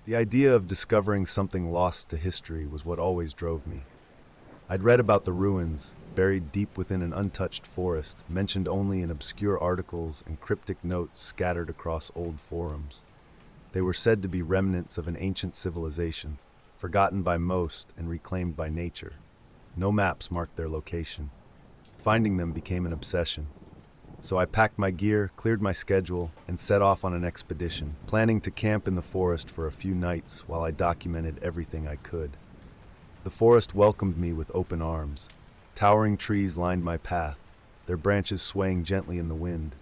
The idea of discovering something lost to history was what always drove me. I'd read about the ruins, buried deep within an untouched forest, mentioned only in obscure articles and cryptic notes scattered across old forums. They were said to be remnants of an ancient civilization, forgotten by most and reclaimed by nature. No maps marked their location. Finding them became an obsession. So I packed my gear, cleared my schedule, and set off on an expedition, planning to camp in the forest for a few nights while I documented everything I could. The forest welcomed me with open arms. Towering trees lined my path, their branches swaying gently in the wind.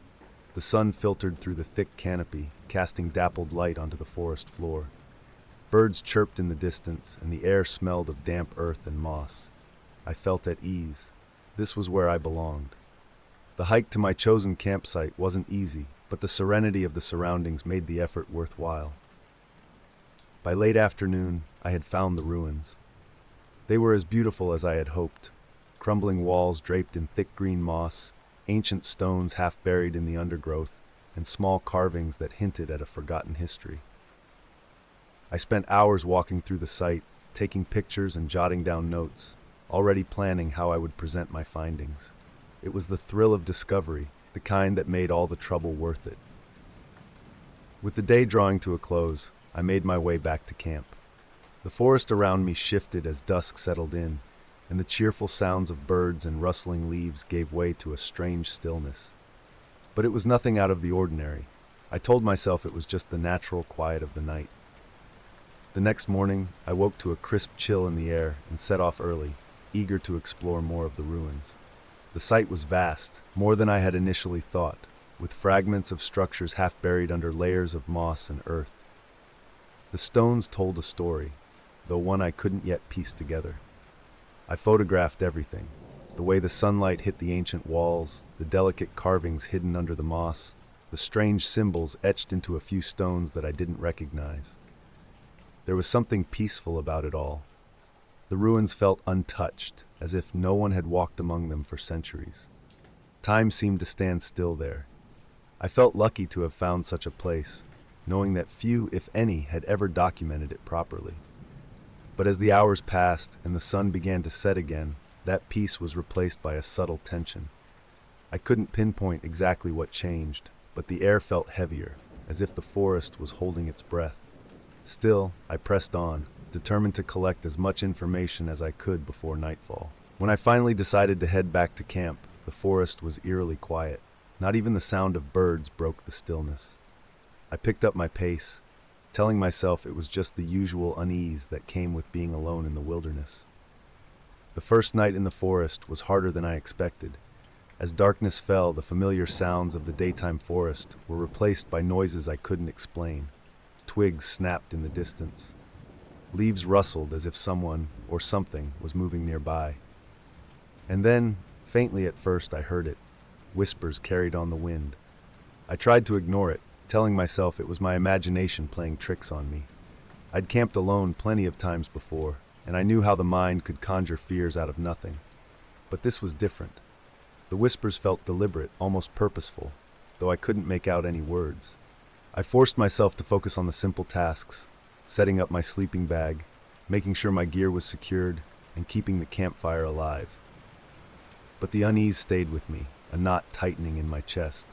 The sun filtered through the thick canopy, casting dappled light onto the forest floor. Birds chirped in the distance, and the air smelled of damp earth and moss. I felt at ease. This was where I belonged. The hike to my chosen campsite wasn't easy, but the serenity of the surroundings made the effort worthwhile. By late afternoon, I had found the ruins. They were as beautiful as I had hoped. Crumbling walls draped in thick green moss, ancient stones half buried in the undergrowth, and small carvings that hinted at a forgotten history. I spent hours walking through the site, taking pictures and jotting down notes, already planning how I would present my findings. It was the thrill of discovery, the kind that made all the trouble worth it. With the day drawing to a close, I made my way back to camp. The forest around me shifted as dusk settled in, and the cheerful sounds of birds and rustling leaves gave way to a strange stillness. But it was nothing out of the ordinary. I told myself it was just the natural quiet of the night. The next morning, I woke to a crisp chill in the air and set off early, eager to explore more of the ruins. The site was vast, more than I had initially thought, with fragments of structures half buried under layers of moss and earth. The stones told a story, though one I couldn't yet piece together. I photographed everything, the way the sunlight hit the ancient walls, the delicate carvings hidden under the moss, the strange symbols etched into a few stones that I didn't recognize. There was something peaceful about it all. The ruins felt untouched, as if no one had walked among them for centuries. Time seemed to stand still there. I felt lucky to have found such a place, knowing that few, if any, had ever documented it properly. But as the hours passed and the sun began to set again, that peace was replaced by a subtle tension. I couldn't pinpoint exactly what changed, but the air felt heavier, as if the forest was holding its breath. Still, I pressed on, determined to collect as much information as I could before nightfall. When I finally decided to head back to camp, the forest was eerily quiet. Not even the sound of birds broke the stillness. I picked up my pace, telling myself it was just the usual unease that came with being alone in the wilderness. The first night in the forest was harder than I expected. As darkness fell, the familiar sounds of the daytime forest were replaced by noises I couldn't explain. Twigs snapped in the distance. Leaves rustled as if someone or something was moving nearby. And then, faintly at first, I heard it. Whispers carried on the wind. I tried to ignore it, telling myself it was my imagination playing tricks on me. I'd camped alone plenty of times before, and I knew how the mind could conjure fears out of nothing. But this was different. The whispers felt deliberate, almost purposeful, though I couldn't make out any words. I forced myself to focus on the simple tasks, setting up my sleeping bag, making sure my gear was secured, and keeping the campfire alive. But the unease stayed with me, a knot tightening in my chest.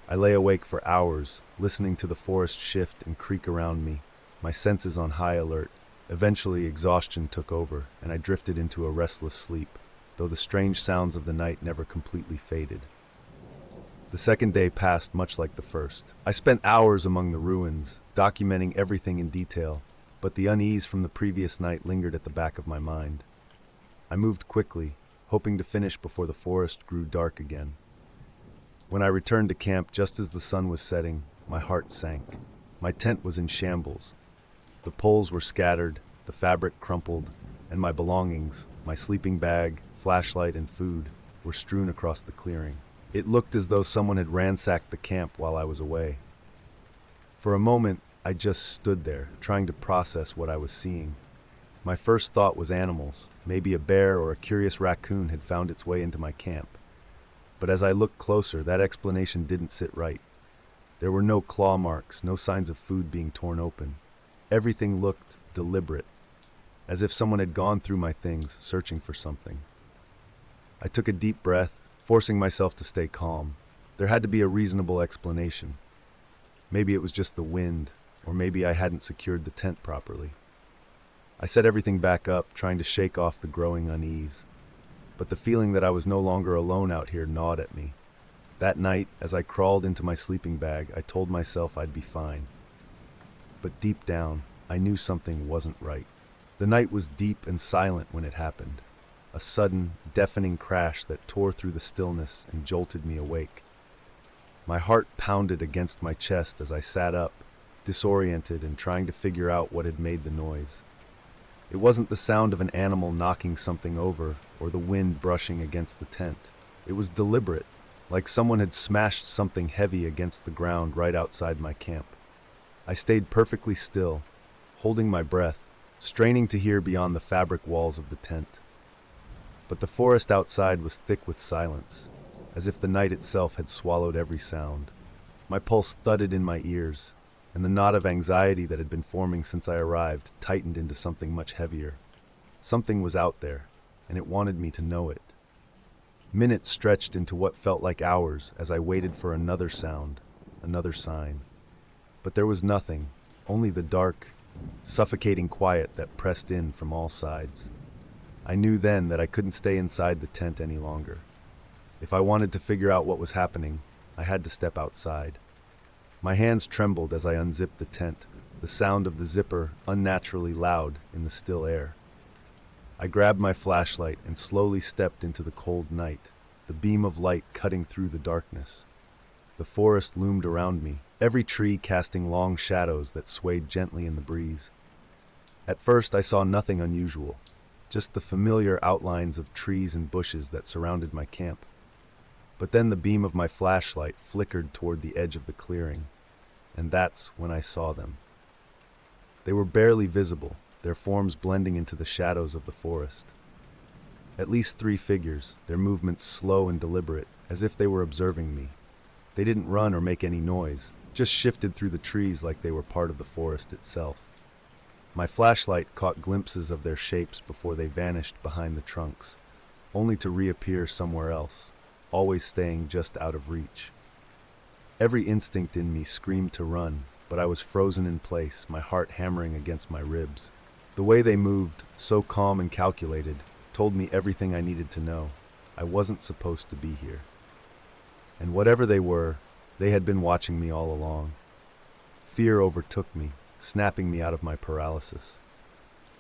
I lay awake for hours, listening to the forest shift and creak around me, my senses on high alert. Eventually, exhaustion took over, and I drifted into a restless sleep, though the strange sounds of the night never completely faded. The second day passed much like the first. I spent hours among the ruins, documenting everything in detail, but the unease from the previous night lingered at the back of my mind. I moved quickly, hoping to finish before the forest grew dark again. When I returned to camp just as the sun was setting, my heart sank. My tent was in shambles. The poles were scattered, the fabric crumpled, and my belongings, my sleeping bag, flashlight, and food, were strewn across the clearing. It looked as though someone had ransacked the camp while I was away. For a moment, I just stood there, trying to process what I was seeing. My first thought was animals. Maybe a bear or a curious raccoon had found its way into my camp. But as I looked closer, that explanation didn't sit right. There were no claw marks, no signs of food being torn open. Everything looked deliberate, as if someone had gone through my things, searching for something. I took a deep breath, forcing myself to stay calm. There had to be a reasonable explanation. Maybe it was just the wind, or maybe I hadn't secured the tent properly. I set everything back up, trying to shake off the growing unease. But the feeling that I was no longer alone out here gnawed at me. That night, as I crawled into my sleeping bag, I told myself I'd be fine. But deep down, I knew something wasn't right. The night was deep and silent when it happened. A sudden, deafening crash that tore through the stillness and jolted me awake. My heart pounded against my chest as I sat up, disoriented and trying to figure out what had made the noise. It wasn't the sound of an animal knocking something over or the wind brushing against the tent. It was deliberate, like someone had smashed something heavy against the ground right outside my camp. I stayed perfectly still, holding my breath, straining to hear beyond the fabric walls of the tent. But the forest outside was thick with silence, as if the night itself had swallowed every sound. My pulse thudded in my ears, and the knot of anxiety that had been forming since I arrived tightened into something much heavier. Something was out there, and it wanted me to know it. Minutes stretched into what felt like hours as I waited for another sound, another sign. But there was nothing, only the dark, suffocating quiet that pressed in from all sides. I knew then that I couldn't stay inside the tent any longer. If I wanted to figure out what was happening, I had to step outside. My hands trembled as I unzipped the tent, the sound of the zipper unnaturally loud in the still air. I grabbed my flashlight and slowly stepped into the cold night, the beam of light cutting through the darkness. The forest loomed around me, every tree casting long shadows that swayed gently in the breeze. At first I saw nothing unusual, just the familiar outlines of trees and bushes that surrounded my camp. But then the beam of my flashlight flickered toward the edge of the clearing, and that's when I saw them. They were barely visible, their forms blending into the shadows of the forest. At least 3 figures, their movements slow and deliberate, as if they were observing me. They didn't run or make any noise, just shifted through the trees like they were part of the forest itself. My flashlight caught glimpses of their shapes before they vanished behind the trunks, only to reappear somewhere else, always staying just out of reach. Every instinct in me screamed to run, but I was frozen in place, my heart hammering against my ribs. The way they moved, so calm and calculated, told me everything I needed to know. I wasn't supposed to be here. And whatever they were, they had been watching me all along. Fear overtook me, snapping me out of my paralysis.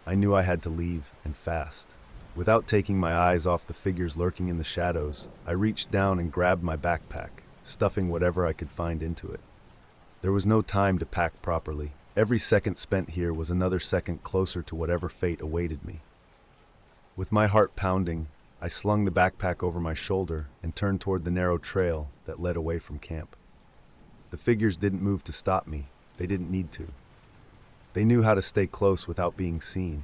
I knew I had to leave, and fast. Without taking my eyes off the figures lurking in the shadows, I reached down and grabbed my backpack, stuffing whatever I could find into it. There was no time to pack properly. Every second spent here was another second closer to whatever fate awaited me. With my heart pounding, I slung the backpack over my shoulder and turned toward the narrow trail that led away from camp. The figures didn't move to stop me. They didn't need to. They knew how to stay close without being seen,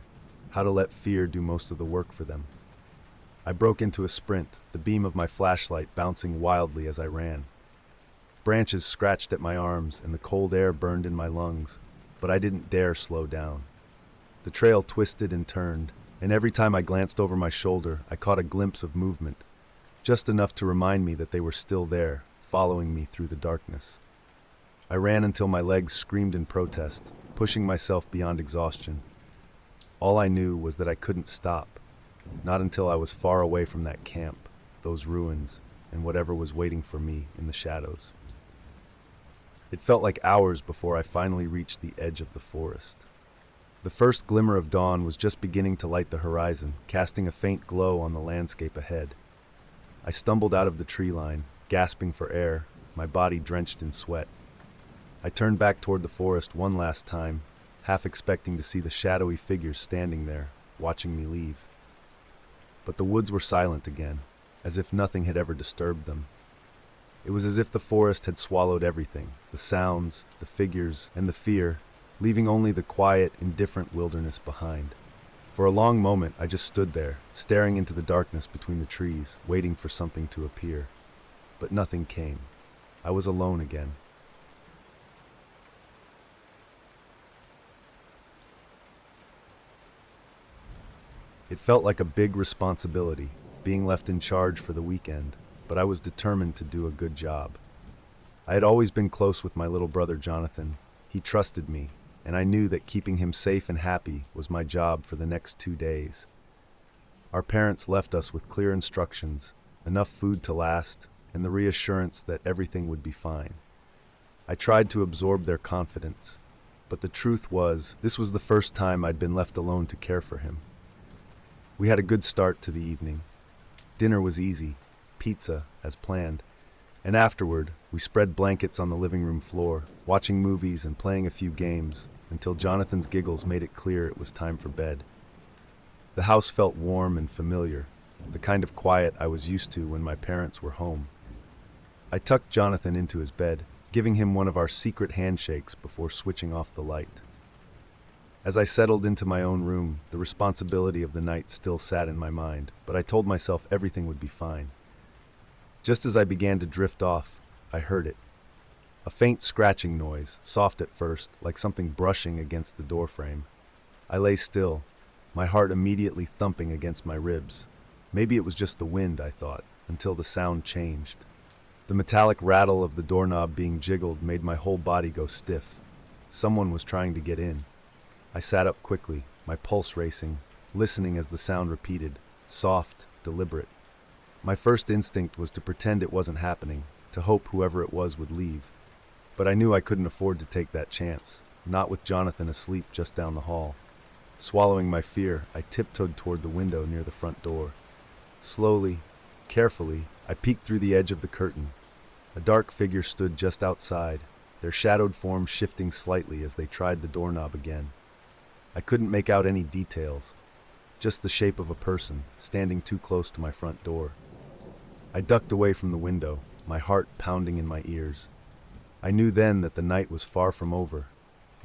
how to let fear do most of the work for them. I broke into a sprint, the beam of my flashlight bouncing wildly as I ran. Branches scratched at my arms and the cold air burned in my lungs, but I didn't dare slow down. The trail twisted and turned, and every time I glanced over my shoulder, I caught a glimpse of movement, just enough to remind me that they were still there, following me through the darkness. I ran until my legs screamed in protest, pushing myself beyond exhaustion. All I knew was that I couldn't stop, not until I was far away from that camp, those ruins, and whatever was waiting for me in the shadows. It felt like hours before I finally reached the edge of the forest. The first glimmer of dawn was just beginning to light the horizon, casting a faint glow on the landscape ahead. I stumbled out of the tree line, gasping for air, my body drenched in sweat. I turned back toward the forest one last time, half expecting to see the shadowy figures standing there, watching me leave. But the woods were silent again, as if nothing had ever disturbed them. It was as if the forest had swallowed everything, the sounds, the figures, and the fear, leaving only the quiet, indifferent wilderness behind. For a long moment, I just stood there, staring into the darkness between the trees, waiting for something to appear. But nothing came. I was alone again. It felt like a big responsibility, being left in charge for the weekend, but I was determined to do a good job. I had always been close with my little brother Jonathan. He trusted me, and I knew that keeping him safe and happy was my job for the next 2 days. Our parents left us with clear instructions, enough food to last, and the reassurance that everything would be fine. I tried to absorb their confidence, but the truth was, this was the first time I'd been left alone to care for him. We had a good start to the evening. Dinner was easy, pizza, as planned, and afterward, we spread blankets on the living room floor, watching movies and playing a few games, until Jonathan's giggles made it clear it was time for bed. The house felt warm and familiar, the kind of quiet I was used to when my parents were home. I tucked Jonathan into his bed, giving him one of our secret handshakes before switching off the light. As I settled into my own room, the responsibility of the night still sat in my mind, but I told myself everything would be fine. Just as I began to drift off, I heard it. A faint scratching noise, soft at first, like something brushing against the doorframe. I lay still, my heart immediately thumping against my ribs. Maybe it was just the wind, I thought, until the sound changed. The metallic rattle of the doorknob being jiggled made my whole body go stiff. Someone was trying to get in. I sat up quickly, my pulse racing, listening as the sound repeated, soft, deliberate. My first instinct was to pretend it wasn't happening, to hope whoever it was would leave. But I knew I couldn't afford to take that chance, not with Jonathan asleep just down the hall. Swallowing my fear, I tiptoed toward the window near the front door. Slowly, carefully, I peeked through the edge of the curtain. A dark figure stood just outside, their shadowed form shifting slightly as they tried the doorknob again. I couldn't make out any details, just the shape of a person, standing too close to my front door. I ducked away from the window, my heart pounding in my ears. I knew then that the night was far from over.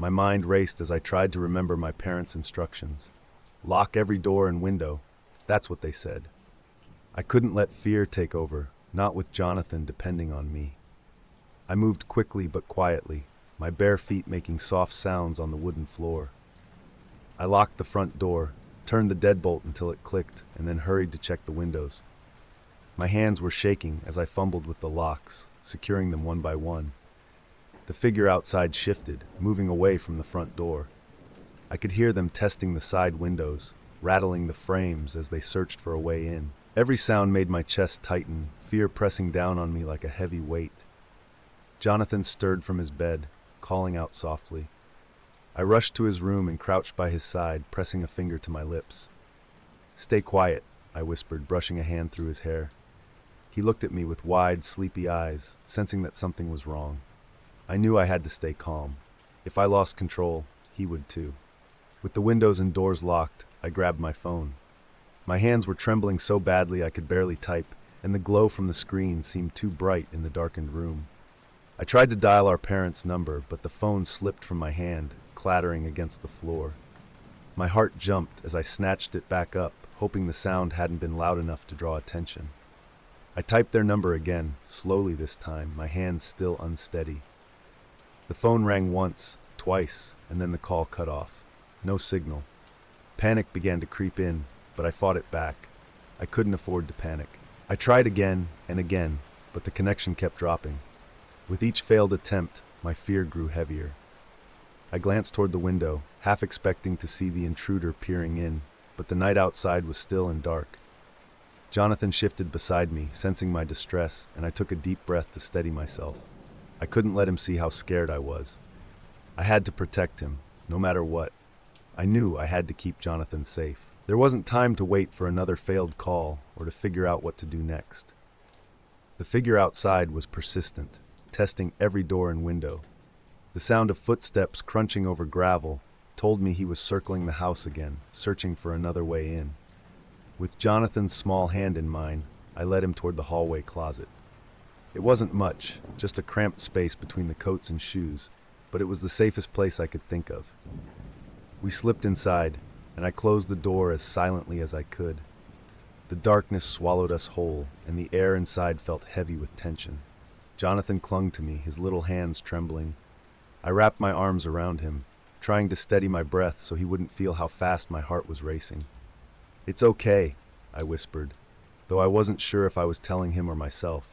My mind raced as I tried to remember my parents' instructions. Lock every door and window, that's what they said. I couldn't let fear take over, not with Jonathan depending on me. I moved quickly but quietly, my bare feet making soft sounds on the wooden floor. I locked the front door, turned the deadbolt until it clicked, and then hurried to check the windows. My hands were shaking as I fumbled with the locks, securing them one by one. The figure outside shifted, moving away from the front door. I could hear them testing the side windows, rattling the frames as they searched for a way in. Every sound made my chest tighten, fear pressing down on me like a heavy weight. Jonathan stirred from his bed, calling out softly. I rushed to his room and crouched by his side, pressing a finger to my lips. "Stay quiet," I whispered, brushing a hand through his hair. He looked at me with wide, sleepy eyes, sensing that something was wrong. I knew I had to stay calm. If I lost control, he would too. With the windows and doors locked, I grabbed my phone. My hands were trembling so badly I could barely type, and the glow from the screen seemed too bright in the darkened room. I tried to dial our parents' number, but the phone slipped from my hand, clattering against the floor. My heart jumped as I snatched it back up, hoping the sound hadn't been loud enough to draw attention. I typed their number again, slowly this time, my hands still unsteady. The phone rang once, twice, and then the call cut off. No signal. Panic began to creep in, but I fought it back. I couldn't afford to panic. I tried again and again, but the connection kept dropping. With each failed attempt, my fear grew heavier. I glanced toward the window, half expecting to see the intruder peering in, but the night outside was still and dark. Jonathan shifted beside me, sensing my distress, and I took a deep breath to steady myself. I couldn't let him see how scared I was. I had to protect him, no matter what. I knew I had to keep Jonathan safe. There wasn't time to wait for another failed call or to figure out what to do next. The figure outside was persistent, testing every door and window. The sound of footsteps crunching over gravel told me he was circling the house again, searching for another way in. With Jonathan's small hand in mine, I led him toward the hallway closet. It wasn't much, just a cramped space between the coats and shoes, but it was the safest place I could think of. We slipped inside, and I closed the door as silently as I could. The darkness swallowed us whole, and the air inside felt heavy with tension. Jonathan clung to me, his little hands trembling. I wrapped my arms around him, trying to steady my breath so he wouldn't feel how fast my heart was racing. It's okay, I whispered, though I wasn't sure if I was telling him or myself.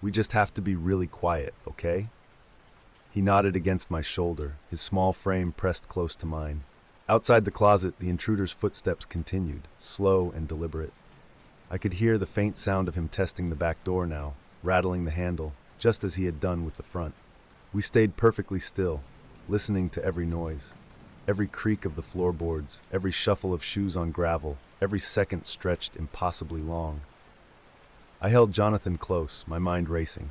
We just have to be really quiet, okay? He nodded against my shoulder, his small frame pressed close to mine. Outside the closet, the intruder's footsteps continued, slow and deliberate. I could hear the faint sound of him testing the back door now, rattling the handle, just as he had done with the front. We stayed perfectly still, listening to every noise. Every creak of the floorboards, every shuffle of shoes on gravel, every second stretched impossibly long. I held Jonathan close, my mind racing.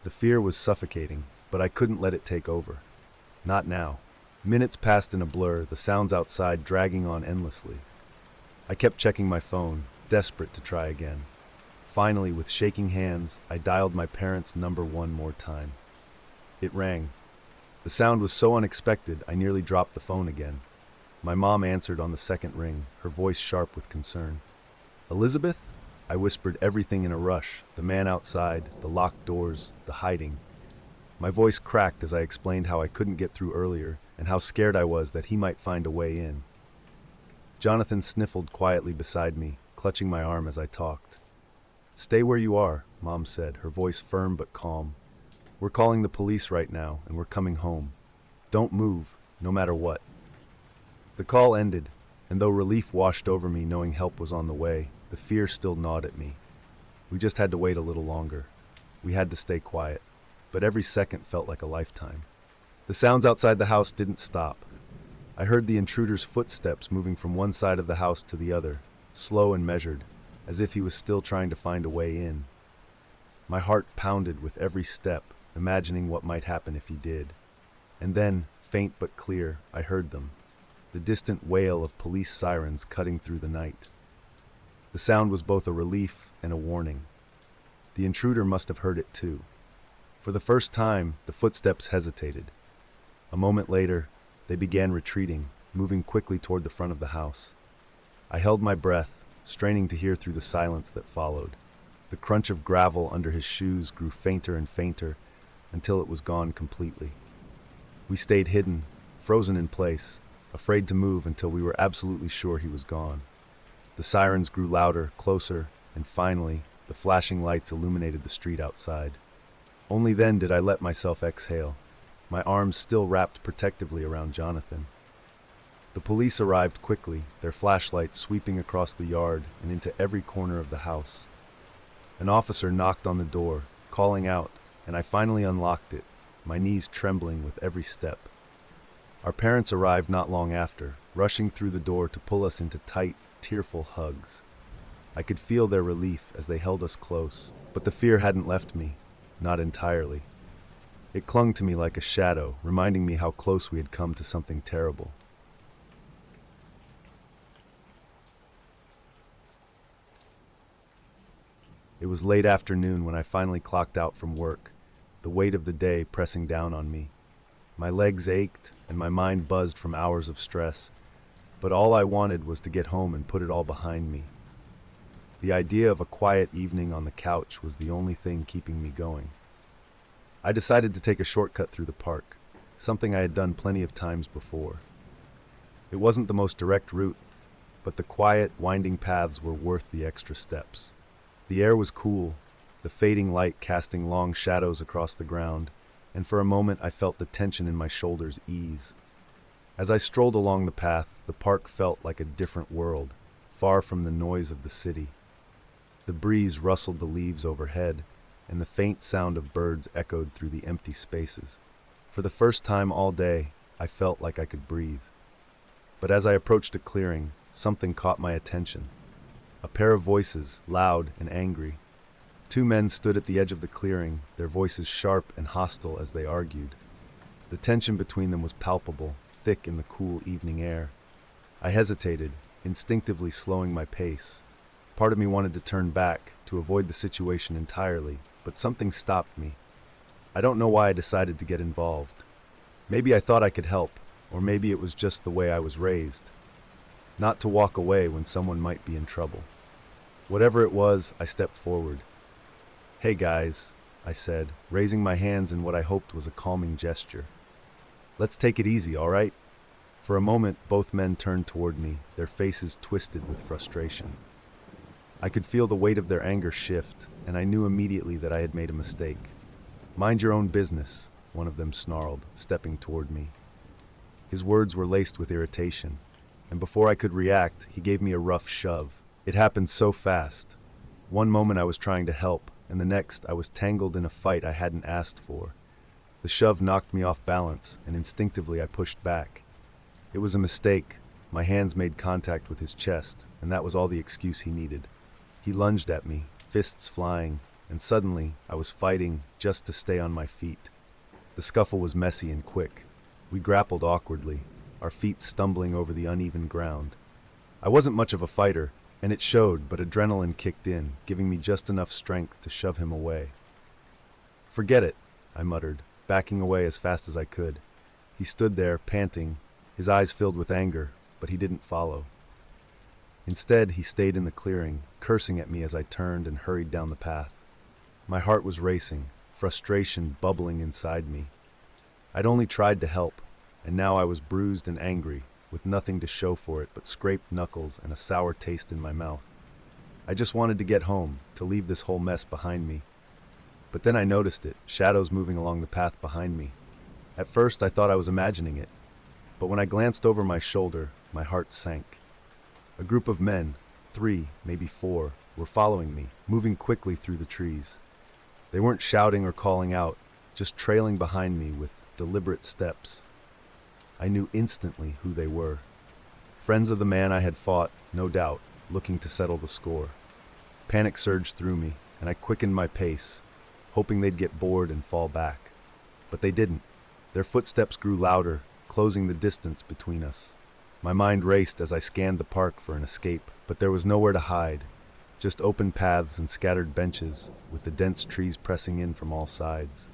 The fear was suffocating, but I couldn't let it take over. Not now. Minutes passed in a blur, the sounds outside dragging on endlessly. I kept checking my phone, desperate to try again. Finally, with shaking hands, I dialed my parents' number one more time. It rang. The sound was so unexpected, I nearly dropped the phone again. My mom answered on the second ring, her voice sharp with concern. "Elizabeth?" I whispered everything in a rush, the man outside, the locked doors, the hiding. My voice cracked as I explained how I couldn't get through earlier and how scared I was that he might find a way in. Jonathan sniffled quietly beside me, clutching my arm as I talked. "Stay where you are," Mom said, her voice firm but calm. "We're calling the police right now, and we're coming home. Don't move, no matter what." The call ended, and though relief washed over me knowing help was on the way, the fear still gnawed at me. We just had to wait a little longer. We had to stay quiet, but every second felt like a lifetime. The sounds outside the house didn't stop. I heard the intruder's footsteps moving from one side of the house to the other, slow and measured, as if he was still trying to find a way in. My heart pounded with every step, imagining what might happen if he did. And then, faint but clear, I heard them. The distant wail of police sirens cutting through the night. The sound was both a relief and a warning. The intruder must have heard it too. For the first time, the footsteps hesitated. A moment later, they began retreating, moving quickly toward the front of the house. I held my breath, straining to hear through the silence that followed. The crunch of gravel under his shoes grew fainter and fainter until it was gone completely. We stayed hidden, frozen in place, afraid to move until we were absolutely sure he was gone. The sirens grew louder, closer, and finally, the flashing lights illuminated the street outside. Only then did I let myself exhale, my arms still wrapped protectively around Jonathan. The police arrived quickly, their flashlights sweeping across the yard and into every corner of the house. An officer knocked on the door, calling out, and I finally unlocked it, my knees trembling with every step. Our parents arrived not long after, rushing through the door to pull us into tight, tearful hugs. I could feel their relief as they held us close, but the fear hadn't left me, not entirely. It clung to me like a shadow, reminding me how close we had come to something terrible. It was late afternoon when I finally clocked out from work, the weight of the day pressing down on me. My legs ached and my mind buzzed from hours of stress, but all I wanted was to get home and put it all behind me. The idea of a quiet evening on the couch was the only thing keeping me going. I decided to take a shortcut through the park, something I had done plenty of times before. It wasn't the most direct route, but the quiet, winding paths were worth the extra steps. The air was cool, the fading light casting long shadows across the ground, and for a moment I felt the tension in my shoulders ease. As I strolled along the path, the park felt like a different world, far from the noise of the city. The breeze rustled the leaves overhead, and the faint sound of birds echoed through the empty spaces. For the first time all day, I felt like I could breathe. But as I approached a clearing, something caught my attention. A pair of voices, loud and angry. Two men stood at the edge of the clearing, their voices sharp and hostile as they argued. The tension between them was palpable, thick in the cool evening air. I hesitated, instinctively slowing my pace. Part of me wanted to turn back, to avoid the situation entirely, but something stopped me. I don't know why I decided to get involved. Maybe I thought I could help, or maybe it was just the way I was raised. Not to walk away when someone might be in trouble. Whatever it was, I stepped forward. "Hey guys," I said, raising my hands in what I hoped was a calming gesture. "Let's take it easy, all right? For a moment, both men turned toward me, their faces twisted with frustration. I could feel the weight of their anger shift, and I knew immediately that I had made a mistake. "Mind your own business," one of them snarled, stepping toward me. His words were laced with irritation, and before I could react, he gave me a rough shove. It happened so fast. One moment I was trying to help, and the next I was tangled in a fight I hadn't asked for. The shove knocked me off balance, and instinctively I pushed back. It was a mistake. My hands made contact with his chest, and that was all the excuse he needed. He lunged at me, fists flying, and suddenly I was fighting just to stay on my feet. The scuffle was messy and quick. We grappled awkwardly, our feet stumbling over the uneven ground. I wasn't much of a fighter, and it showed, but adrenaline kicked in, giving me just enough strength to shove him away. "Forget it," I muttered, backing away as fast as I could. He stood there, panting, his eyes filled with anger, but he didn't follow. Instead, he stayed in the clearing, cursing at me as I turned and hurried down the path. My heart was racing, frustration bubbling inside me. I'd only tried to help, and now I was bruised and angry, with nothing to show for it but scraped knuckles and a sour taste in my mouth. I just wanted to get home, to leave this whole mess behind me. But then I noticed it, shadows moving along the path behind me. At first I thought I was imagining it, but when I glanced over my shoulder, my heart sank. A group of men, 3, maybe 4, were following me, moving quickly through the trees. They weren't shouting or calling out, just trailing behind me with deliberate steps. I knew instantly who they were. Friends of the man I had fought, no doubt, looking to settle the score. Panic surged through me, and I quickened my pace, hoping they'd get bored and fall back. But they didn't. Their footsteps grew louder, closing the distance between us. My mind raced as I scanned the park for an escape, but there was nowhere to hide, just open paths and scattered benches, with the dense trees pressing in from all sides.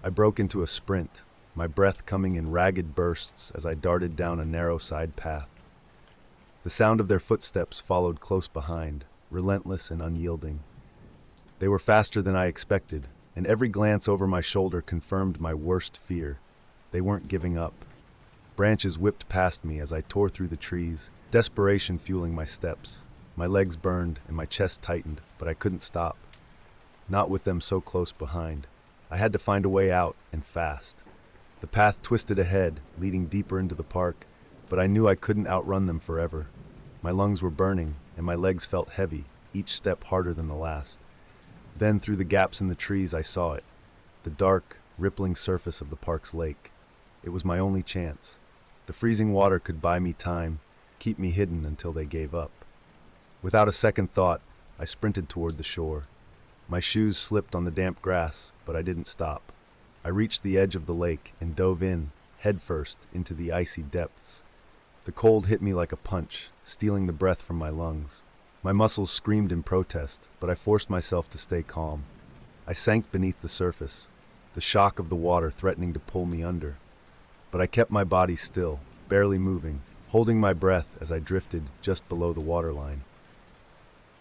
I broke into a sprint, my breath coming in ragged bursts as I darted down a narrow side path. The sound of their footsteps followed close behind, relentless and unyielding. They were faster than I expected, and every glance over my shoulder confirmed my worst fear. They weren't giving up. Branches whipped past me as I tore through the trees, desperation fueling my steps. My legs burned and my chest tightened, but I couldn't stop. Not with them so close behind. I had to find a way out, and fast. The path twisted ahead, leading deeper into the park, but I knew I couldn't outrun them forever. My lungs were burning, and my legs felt heavy, each step harder than the last. Then, through the gaps in the trees, I saw it. The dark, rippling surface of the park's lake. It was my only chance. The freezing water could buy me time, keep me hidden until they gave up. Without a second thought, I sprinted toward the shore. My shoes slipped on the damp grass, but I didn't stop. I reached the edge of the lake and dove in, headfirst, into the icy depths. The cold hit me like a punch, stealing the breath from my lungs. My muscles screamed in protest, but I forced myself to stay calm. I sank beneath the surface, the shock of the water threatening to pull me under. But I kept my body still, barely moving, holding my breath as I drifted just below the waterline.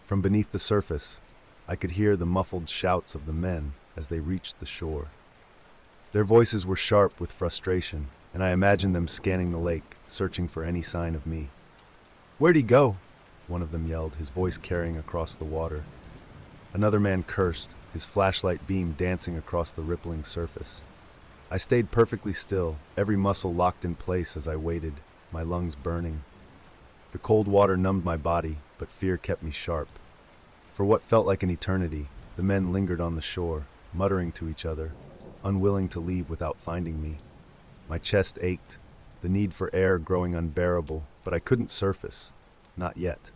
From beneath the surface, I could hear the muffled shouts of the men as they reached the shore. Their voices were sharp with frustration, and I imagined them scanning the lake, searching for any sign of me. "Where'd he go?" one of them yelled, his voice carrying across the water. Another man cursed, his flashlight beam dancing across the rippling surface. I stayed perfectly still, every muscle locked in place as I waited, my lungs burning. The cold water numbed my body, but fear kept me sharp. For what felt like an eternity, the men lingered on the shore, muttering to each other, unwilling to leave without finding me. My chest ached, the need for air growing unbearable, but I couldn't surface. Not yet.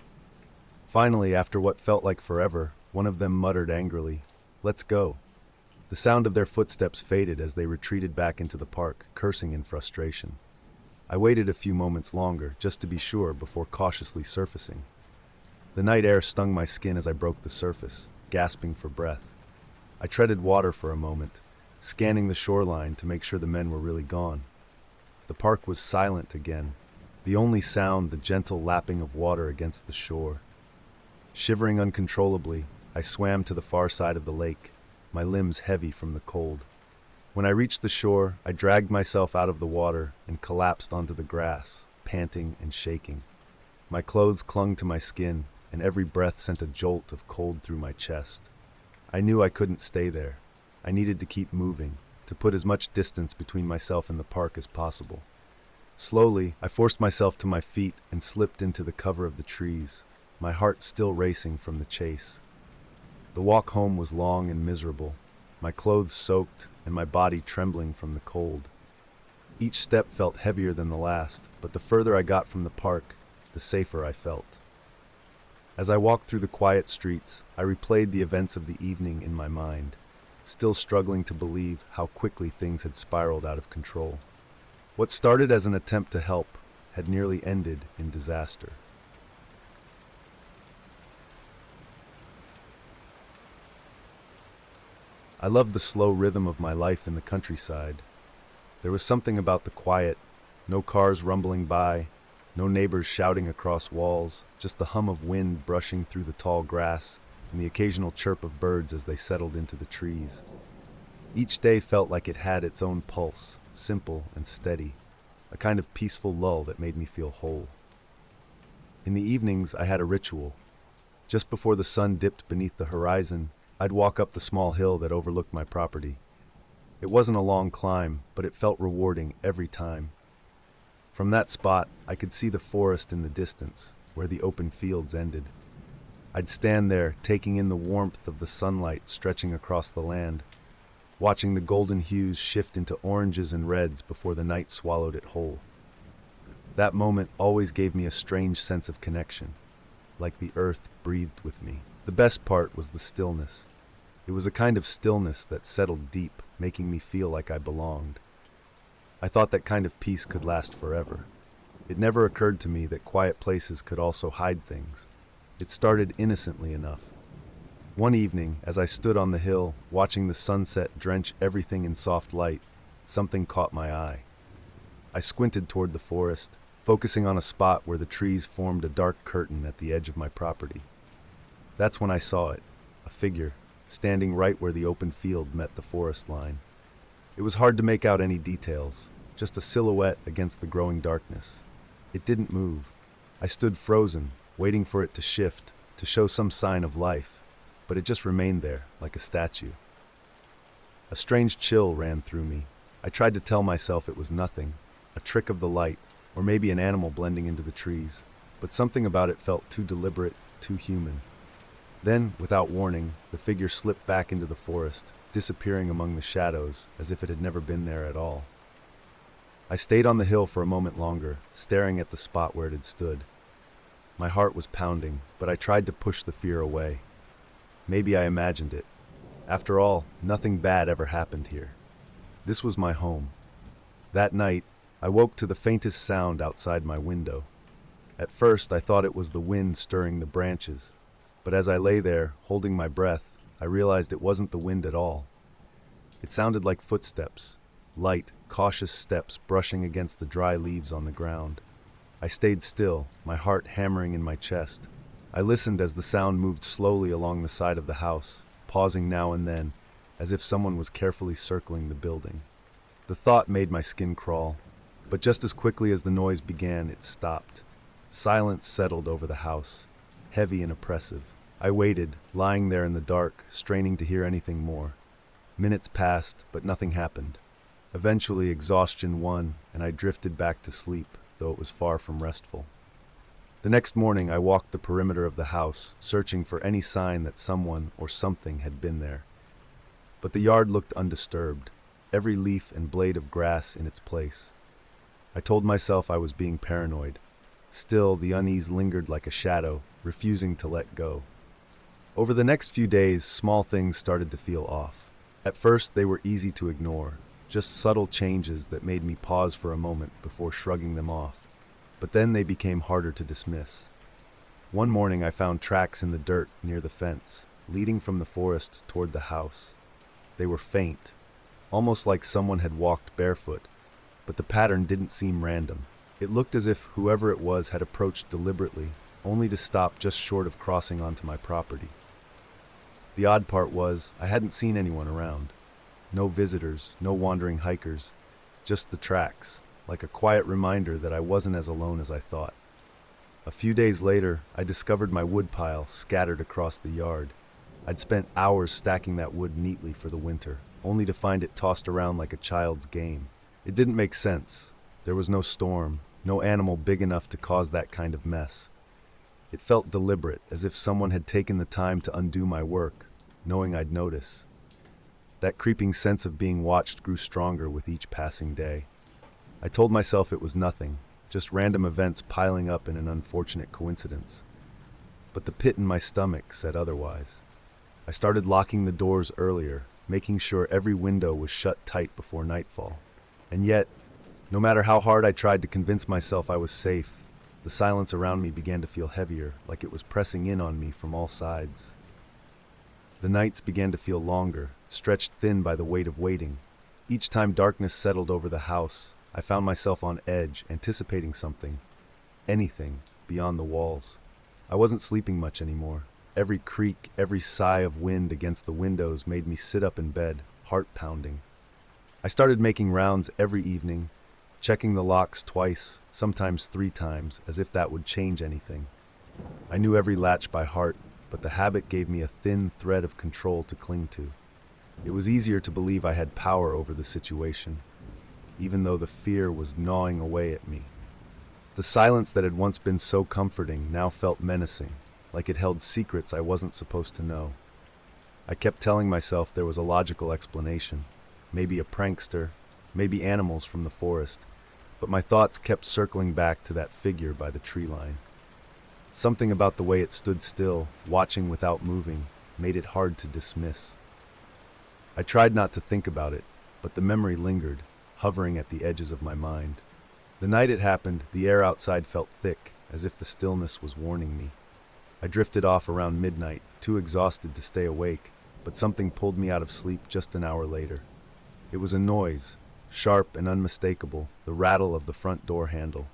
Finally, after what felt like forever, one of them muttered angrily, "Let's go." The sound of their footsteps faded as they retreated back into the park, cursing in frustration. I waited a few moments longer, just to be sure, before cautiously surfacing. The night air stung my skin as I broke the surface, gasping for breath. I treaded water for a moment, scanning the shoreline to make sure the men were really gone. The park was silent again, the only sound the gentle lapping of water against the shore. Shivering uncontrollably, I swam to the far side of the lake, my limbs heavy from the cold. When I reached the shore, I dragged myself out of the water and collapsed onto the grass, panting and shaking. My clothes clung to my skin, and every breath sent a jolt of cold through my chest. I knew I couldn't stay there. I needed to keep moving, to put as much distance between myself and the park as possible. Slowly, I forced myself to my feet and slipped into the cover of the trees, my heart still racing from the chase. The walk home was long and miserable, my clothes soaked and my body trembling from the cold. Each step felt heavier than the last, but the further I got from the park, the safer I felt. As I walked through the quiet streets, I replayed the events of the evening in my mind, still struggling to believe how quickly things had spiraled out of control. What started as an attempt to help had nearly ended in disaster. I loved the slow rhythm of my life in the countryside. There was something about the quiet, no cars rumbling by, no neighbors shouting across walls, just the hum of wind brushing through the tall grass and the occasional chirp of birds as they settled into the trees. Each day felt like it had its own pulse, simple and steady, a kind of peaceful lull that made me feel whole. In the evenings, I had a ritual. Just before the sun dipped beneath the horizon, I'd walk up the small hill that overlooked my property. It wasn't a long climb, but it felt rewarding every time. From that spot, I could see the forest in the distance, where the open fields ended. I'd stand there, taking in the warmth of the sunlight stretching across the land, watching the golden hues shift into oranges and reds before the night swallowed it whole. That moment always gave me a strange sense of connection, like the earth breathed with me. The best part was the stillness. It was a kind of stillness that settled deep, making me feel like I belonged. I thought that kind of peace could last forever. It never occurred to me that quiet places could also hide things. It started innocently enough. One evening, as I stood on the hill, watching the sunset drench everything in soft light, something caught my eye. I squinted toward the forest, focusing on a spot where the trees formed a dark curtain at the edge of my property. That's when I saw it, a figure, standing right where the open field met the forest line. It was hard to make out any details, just a silhouette against the growing darkness. It didn't move. I stood frozen, waiting for it to shift, to show some sign of life, but it just remained there, like a statue. A strange chill ran through me. I tried to tell myself it was nothing, a trick of the light, or maybe an animal blending into the trees, but something about it felt too deliberate, too human. Then, without warning, the figure slipped back into the forest, disappearing among the shadows as if it had never been there at all. I stayed on the hill for a moment longer, staring at the spot where it had stood. My heart was pounding, but I tried to push the fear away. Maybe I imagined it. After all, nothing bad ever happened here. This was my home. That night, I woke to the faintest sound outside my window. At first, I thought it was the wind stirring the branches, but as I lay there, holding my breath, I realized it wasn't the wind at all. It sounded like footsteps, light, cautious steps brushing against the dry leaves on the ground. I stayed still, my heart hammering in my chest. I listened as the sound moved slowly along the side of the house, pausing now and then, as if someone was carefully circling the building. The thought made my skin crawl, but just as quickly as the noise began, it stopped. Silence settled over the house, heavy and oppressive. I waited, lying there in the dark, straining to hear anything more. Minutes passed, but nothing happened. Eventually, exhaustion won, and I drifted back to sleep, though it was far from restful. The next morning, I walked the perimeter of the house, searching for any sign that someone or something had been there. But the yard looked undisturbed, every leaf and blade of grass in its place. I told myself I was being paranoid. Still, the unease lingered like a shadow, refusing to let go. Over the next few days, small things started to feel off. At first, they were easy to ignore, just subtle changes that made me pause for a moment before shrugging them off. But then they became harder to dismiss. One morning, I found tracks in the dirt near the fence, leading from the forest toward the house. They were faint, almost like someone had walked barefoot, but the pattern didn't seem random. It looked as if whoever it was had approached deliberately, only to stop just short of crossing onto my property. The odd part was, I hadn't seen anyone around. no visitors, no wandering hikers, just the tracks, like a quiet reminder that I wasn't as alone as I thought. A few days later, I discovered my woodpile scattered across the yard. I'd spent hours stacking that wood neatly for the winter, only to find it tossed around like a child's game. It didn't make sense. There was no storm, no animal big enough to cause that kind of mess. It felt deliberate, as if someone had taken the time to undo my work, knowing I'd notice. That creeping sense of being watched grew stronger with each passing day. I told myself it was nothing, just random events piling up in an unfortunate coincidence. But the pit in my stomach said otherwise. I started locking the doors earlier, making sure every window was shut tight before nightfall. And yet, no matter how hard I tried to convince myself I was safe, the silence around me began to feel heavier, like it was pressing in on me from all sides. The nights began to feel longer, stretched thin by the weight of waiting. Each time darkness settled over the house, I found myself on edge, anticipating something, anything, beyond the walls. I wasn't sleeping much anymore. Every creak, every sigh of wind against the windows made me sit up in bed, heart pounding. I started making rounds every evening, checking the locks twice, sometimes 3 times, as if that would change anything. I knew every latch by heart, but the habit gave me a thin thread of control to cling to. It was easier to believe I had power over the situation, even though the fear was gnawing away at me. The silence that had once been so comforting now felt menacing, like it held secrets I wasn't supposed to know. I kept telling myself there was a logical explanation, maybe a prankster, maybe animals from the forest, but my thoughts kept circling back to that figure by the tree line. Something about the way it stood still, watching without moving, made it hard to dismiss. I tried not to think about it, but the memory lingered, hovering at the edges of my mind. The night it happened, the air outside felt thick, as if the stillness was warning me. I drifted off around midnight, too exhausted to stay awake, but something pulled me out of sleep just an hour later. It was a noise, sharp and unmistakable, the rattle of the front door handle.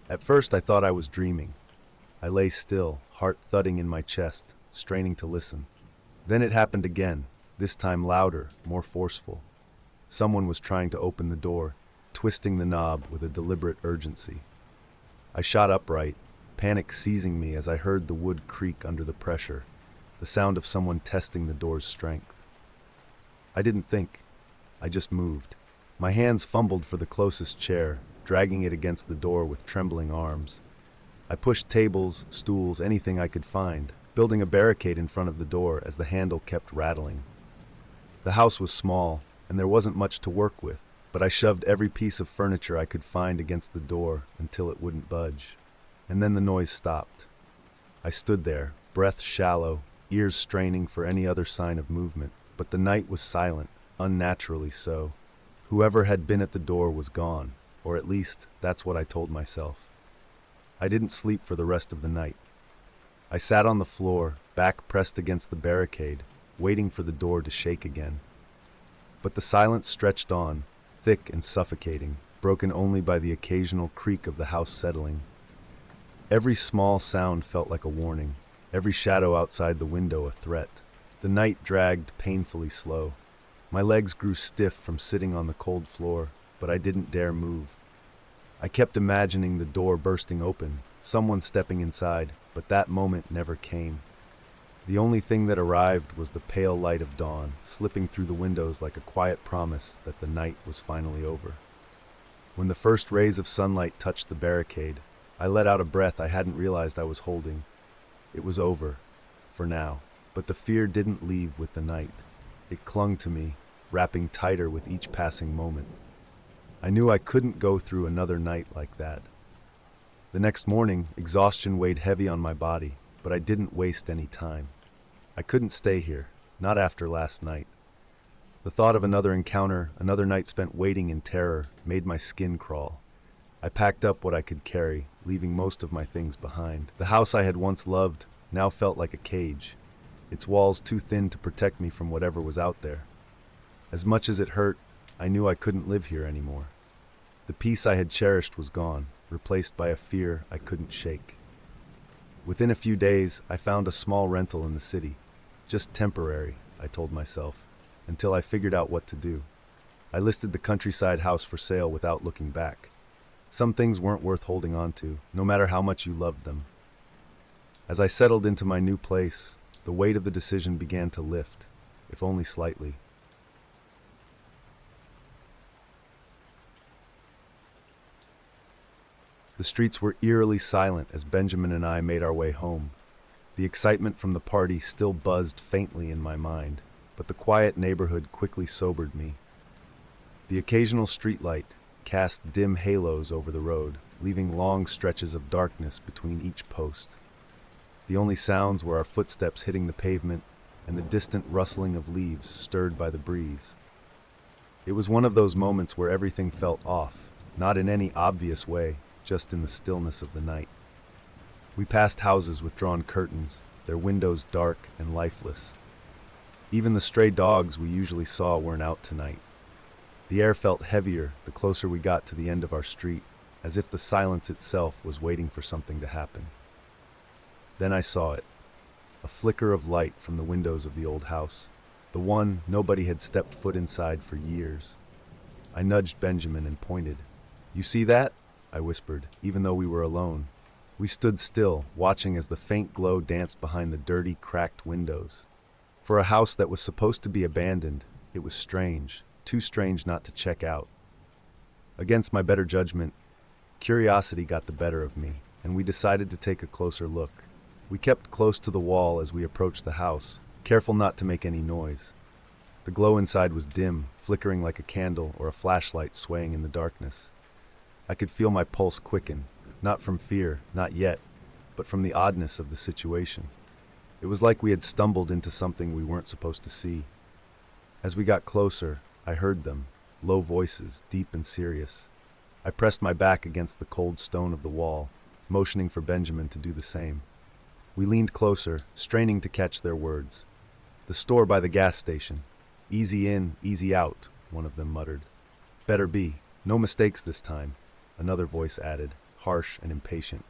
At first I thought I was dreaming. I lay still, heart thudding in my chest, straining to listen. Then it happened again, this time louder, more forceful. Someone was trying to open the door, twisting the knob with a deliberate urgency. I shot upright, panic seizing me as I heard the wood creak under the pressure, the sound of someone testing the door's strength. I didn't think. I just moved. My hands fumbled for the closest chair, dragging it against the door with trembling arms. I pushed tables, stools, anything I could find, building a barricade in front of the door as the handle kept rattling. The house was small, and there wasn't much to work with, but I shoved every piece of furniture I could find against the door until it wouldn't budge. And then the noise stopped. I stood there, breath shallow, ears straining for any other sign of movement, but the night was silent, unnaturally so. Whoever had been at the door was gone, or at least that's what I told myself. I didn't sleep for the rest of the night. I sat on the floor, back pressed against the barricade, waiting for the door to shake again. But the silence stretched on, thick and suffocating, broken only by the occasional creak of the house settling. Every small sound felt like a warning, every shadow outside the window a threat. The night dragged painfully slow. My legs grew stiff from sitting on the cold floor, but I didn't dare move. I kept imagining the door bursting open, someone stepping inside, but that moment never came. The only thing that arrived was the pale light of dawn, slipping through the windows like a quiet promise that the night was finally over. When the first rays of sunlight touched the barricade, I let out a breath I hadn't realized I was holding. It was over, for now, but the fear didn't leave with the night. It clung to me, wrapping tighter with each passing moment. I knew I couldn't go through another night like that. The next morning, exhaustion weighed heavy on my body, but I didn't waste any time. I couldn't stay here, not after last night. The thought of another encounter, another night spent waiting in terror, made my skin crawl. I packed up what I could carry, leaving most of my things behind. The house I had once loved now felt like a cage, its walls too thin to protect me from whatever was out there. As much as it hurt, I knew I couldn't live here anymore. The peace I had cherished was gone, replaced by a fear I couldn't shake. Within a few days, I found a small rental in the city. Just temporary, I told myself. until I figured out what to do. I listed the countryside house for sale without looking back. Some things weren't worth holding on to, no matter how much you loved them. As I settled into my new place, the weight of the decision began to lift, if only slightly. The streets were eerily silent as Benjamin and I made our way home. The excitement from the party still buzzed faintly in my mind, but the quiet neighborhood quickly sobered me. The occasional streetlight cast dim halos over the road, leaving long stretches of darkness between each post. The only sounds were our footsteps hitting the pavement and the distant rustling of leaves stirred by the breeze. It was one of those moments where everything felt off, not in any obvious way, just in the stillness of the night. We passed houses with drawn curtains, their windows dark and lifeless. Even the stray dogs we usually saw weren't out tonight. The air felt heavier the closer we got to the end of our street, as if the silence itself was waiting for something to happen. Then I saw it, a flicker of light from the windows of the old house, the one nobody had stepped foot inside for years. I nudged Benjamin and pointed. "You see that?" I whispered, even though we were alone. We stood still, watching as the faint glow danced behind the dirty, cracked windows. For a house that was supposed to be abandoned, it was strange, too strange not to check out. Against my better judgment, curiosity got the better of me, and we decided to take a closer look. We kept close to the wall as we approached the house, careful not to make any noise. The glow inside was dim, flickering like a candle or a flashlight swaying in the darkness. I could feel my pulse quicken, not from fear, not yet, but from the oddness of the situation. It was like we had stumbled into something we weren't supposed to see. As we got closer, I heard them, low voices, deep and serious. I pressed my back against the cold stone of the wall, motioning for Benjamin to do the same. We leaned closer, straining to catch their words. "The store by the gas station. Easy in, easy out," one of them muttered. "Better be. No mistakes this time," another voice added, harsh and impatient.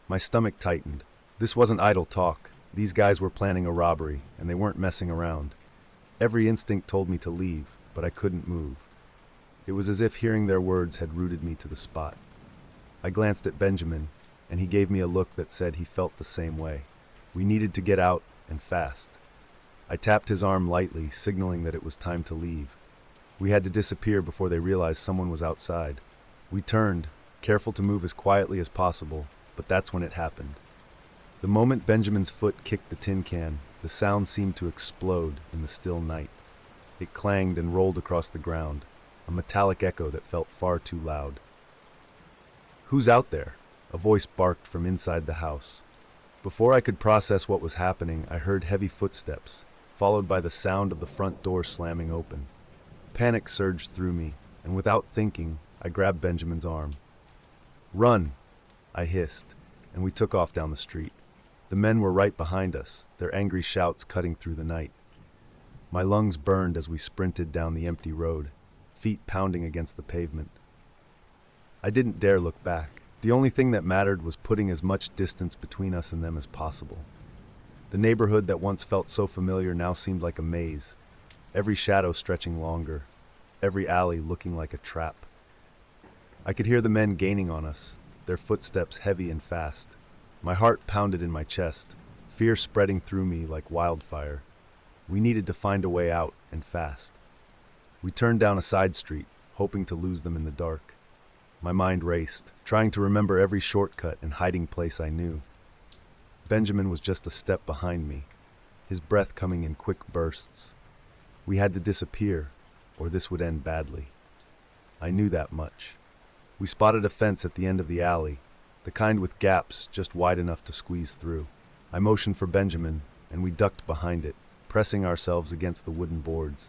My stomach tightened. This wasn't idle talk. These guys were planning a robbery, and they weren't messing around. Every instinct told me to leave, but I couldn't move. It was as if hearing their words had rooted me to the spot. I glanced at Benjamin, and he gave me a look that said he felt the same way. We needed to get out, and fast. I tapped his arm lightly, signaling that it was time to leave. We had to disappear before they realized someone was outside. We turned, careful to move as quietly as possible, but that's when it happened. The moment Benjamin's foot kicked the tin can, the sound seemed to explode in the still night. It clanged and rolled across the ground, a metallic echo that felt far too loud. "Who's out there?" a voice barked from inside the house. Before I could process what was happening, I heard heavy footsteps, followed by the sound of the front door slamming open. Panic surged through me, and without thinking, I grabbed Benjamin's arm. "Run!" I hissed, and we took off down the street. The men were right behind us, their angry shouts cutting through the night. My lungs burned as we sprinted down the empty road, feet pounding against the pavement. I didn't dare look back. The only thing that mattered was putting as much distance between us and them as possible. The neighborhood that once felt so familiar now seemed like a maze, every shadow stretching longer, every alley looking like a trap. I could hear the men gaining on us, their footsteps heavy and fast. My heart pounded in my chest, fear spreading through me like wildfire. We needed to find a way out, and fast. We turned down a side street, hoping to lose them in the dark. My mind raced, trying to remember every shortcut and hiding place I knew. Benjamin was just a step behind me, his breath coming in quick bursts. We had to disappear, or this would end badly. I knew that much. We spotted a fence at the end of the alley, the kind with gaps just wide enough to squeeze through. I motioned for Benjamin, and we ducked behind it, pressing ourselves against the wooden boards.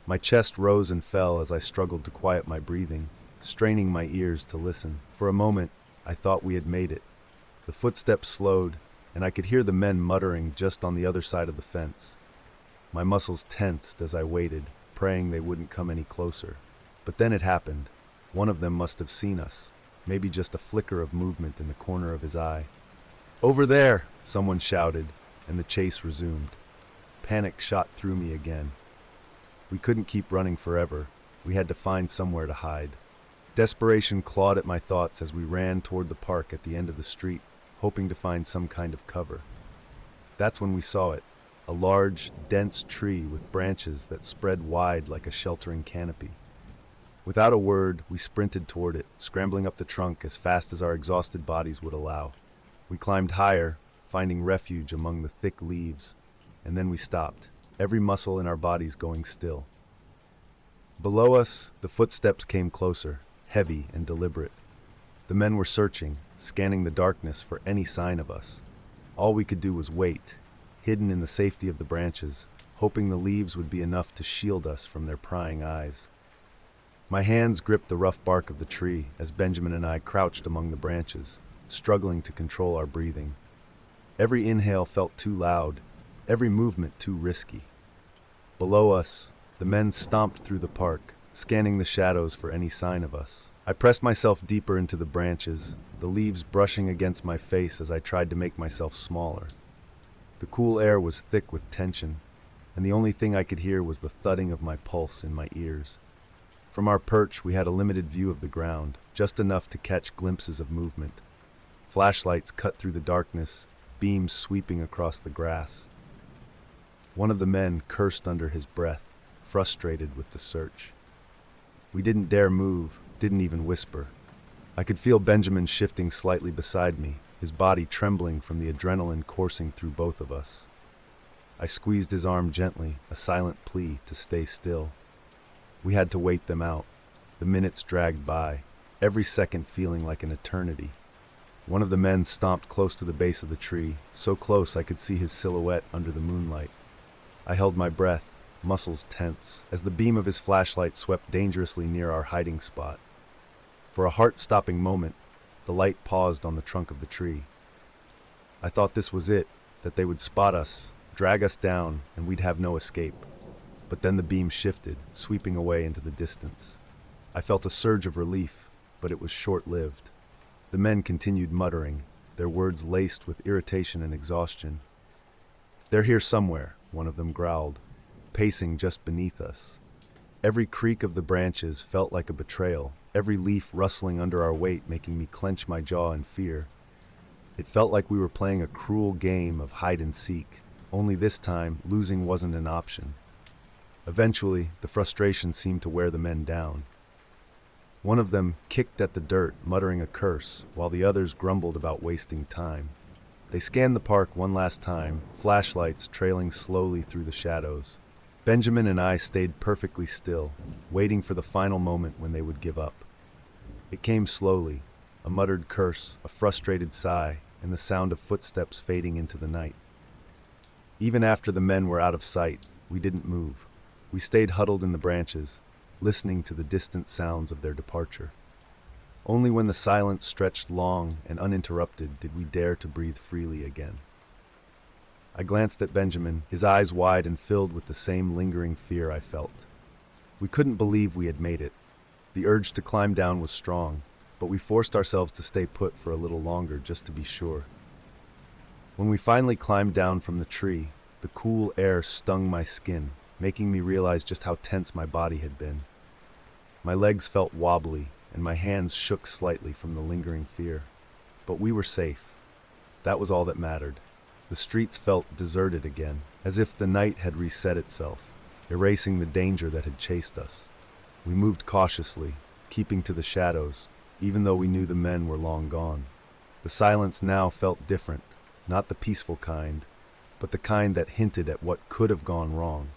My chest rose and fell as I struggled to quiet my breathing, straining my ears to listen. For a moment, I thought we had made it. The footsteps slowed, and I could hear the men muttering just on the other side of the fence. My muscles tensed as I waited, praying they wouldn't come any closer. But then it happened. One of them must have seen us, maybe just a flicker of movement in the corner of his eye. "Over there!" someone shouted, and the chase resumed. Panic shot through me again. We couldn't keep running forever. We had to find somewhere to hide. Desperation clawed at my thoughts as we ran toward the park at the end of the street, hoping to find some kind of cover. That's when we saw it, a large, dense tree with branches that spread wide like a sheltering canopy. Without a word, we sprinted toward it, scrambling up the trunk as fast as our exhausted bodies would allow. We climbed higher, finding refuge among the thick leaves, and then we stopped, every muscle in our bodies going still. Below us, the footsteps came closer, heavy and deliberate. The men were searching, scanning the darkness for any sign of us. All we could do was wait, hidden in the safety of the branches, hoping the leaves would be enough to shield us from their prying eyes. My hands gripped the rough bark of the tree as Benjamin and I crouched among the branches, struggling to control our breathing. Every inhale felt too loud, every movement too risky. Below us, the men stomped through the park, scanning the shadows for any sign of us. I pressed myself deeper into the branches, the leaves brushing against my face as I tried to make myself smaller. The cool air was thick with tension, and the only thing I could hear was the thudding of my pulse in my ears. From our perch, we had a limited view of the ground, just enough to catch glimpses of movement. Flashlights cut through the darkness, beams sweeping across the grass. One of the men cursed under his breath, frustrated with the search. We didn't dare move, didn't even whisper. I could feel Benjamin shifting slightly beside me, his body trembling from the adrenaline coursing through both of us. I squeezed his arm gently, a silent plea to stay still. We had to wait them out. The minutes dragged by, every second feeling like an eternity. One of the men stomped close to the base of the tree, so close I could see his silhouette under the moonlight. I held my breath, muscles tense, as the beam of his flashlight swept dangerously near our hiding spot. For a heart-stopping moment, the light paused on the trunk of the tree. I thought this was it, that they would spot us, drag us down, and we'd have no escape. But then the beam shifted, sweeping away into the distance. I felt a surge of relief, but it was short-lived. The men continued muttering, their words laced with irritation and exhaustion. "They're here somewhere," one of them growled, pacing just beneath us. Every creak of the branches felt like a betrayal, every leaf rustling under our weight making me clench my jaw in fear. It felt like we were playing a cruel game of hide and seek, only this time losing wasn't an option. Eventually, the frustration seemed to wear the men down. One of them kicked at the dirt, muttering a curse, while the others grumbled about wasting time. They scanned the park one last time, flashlights trailing slowly through the shadows. Benjamin and I stayed perfectly still, waiting for the final moment when they would give up. It came slowly, a muttered curse, a frustrated sigh, and the sound of footsteps fading into the night. Even after the men were out of sight, we didn't move. We stayed huddled in the branches, listening to the distant sounds of their departure. Only when the silence stretched long and uninterrupted did we dare to breathe freely again. I glanced at Benjamin, his eyes wide and filled with the same lingering fear I felt. We couldn't believe we had made it. The urge to climb down was strong, but we forced ourselves to stay put for a little longer just to be sure. When we finally climbed down from the tree, the cool air stung my skin, making me realize just how tense my body had been. My legs felt wobbly, and my hands shook slightly from the lingering fear. But we were safe. That was all that mattered. The streets felt deserted again, as if the night had reset itself, erasing the danger that had chased us. We moved cautiously, keeping to the shadows, even though we knew the men were long gone. The silence now felt different, not the peaceful kind, but the kind that hinted at what could have gone wrong.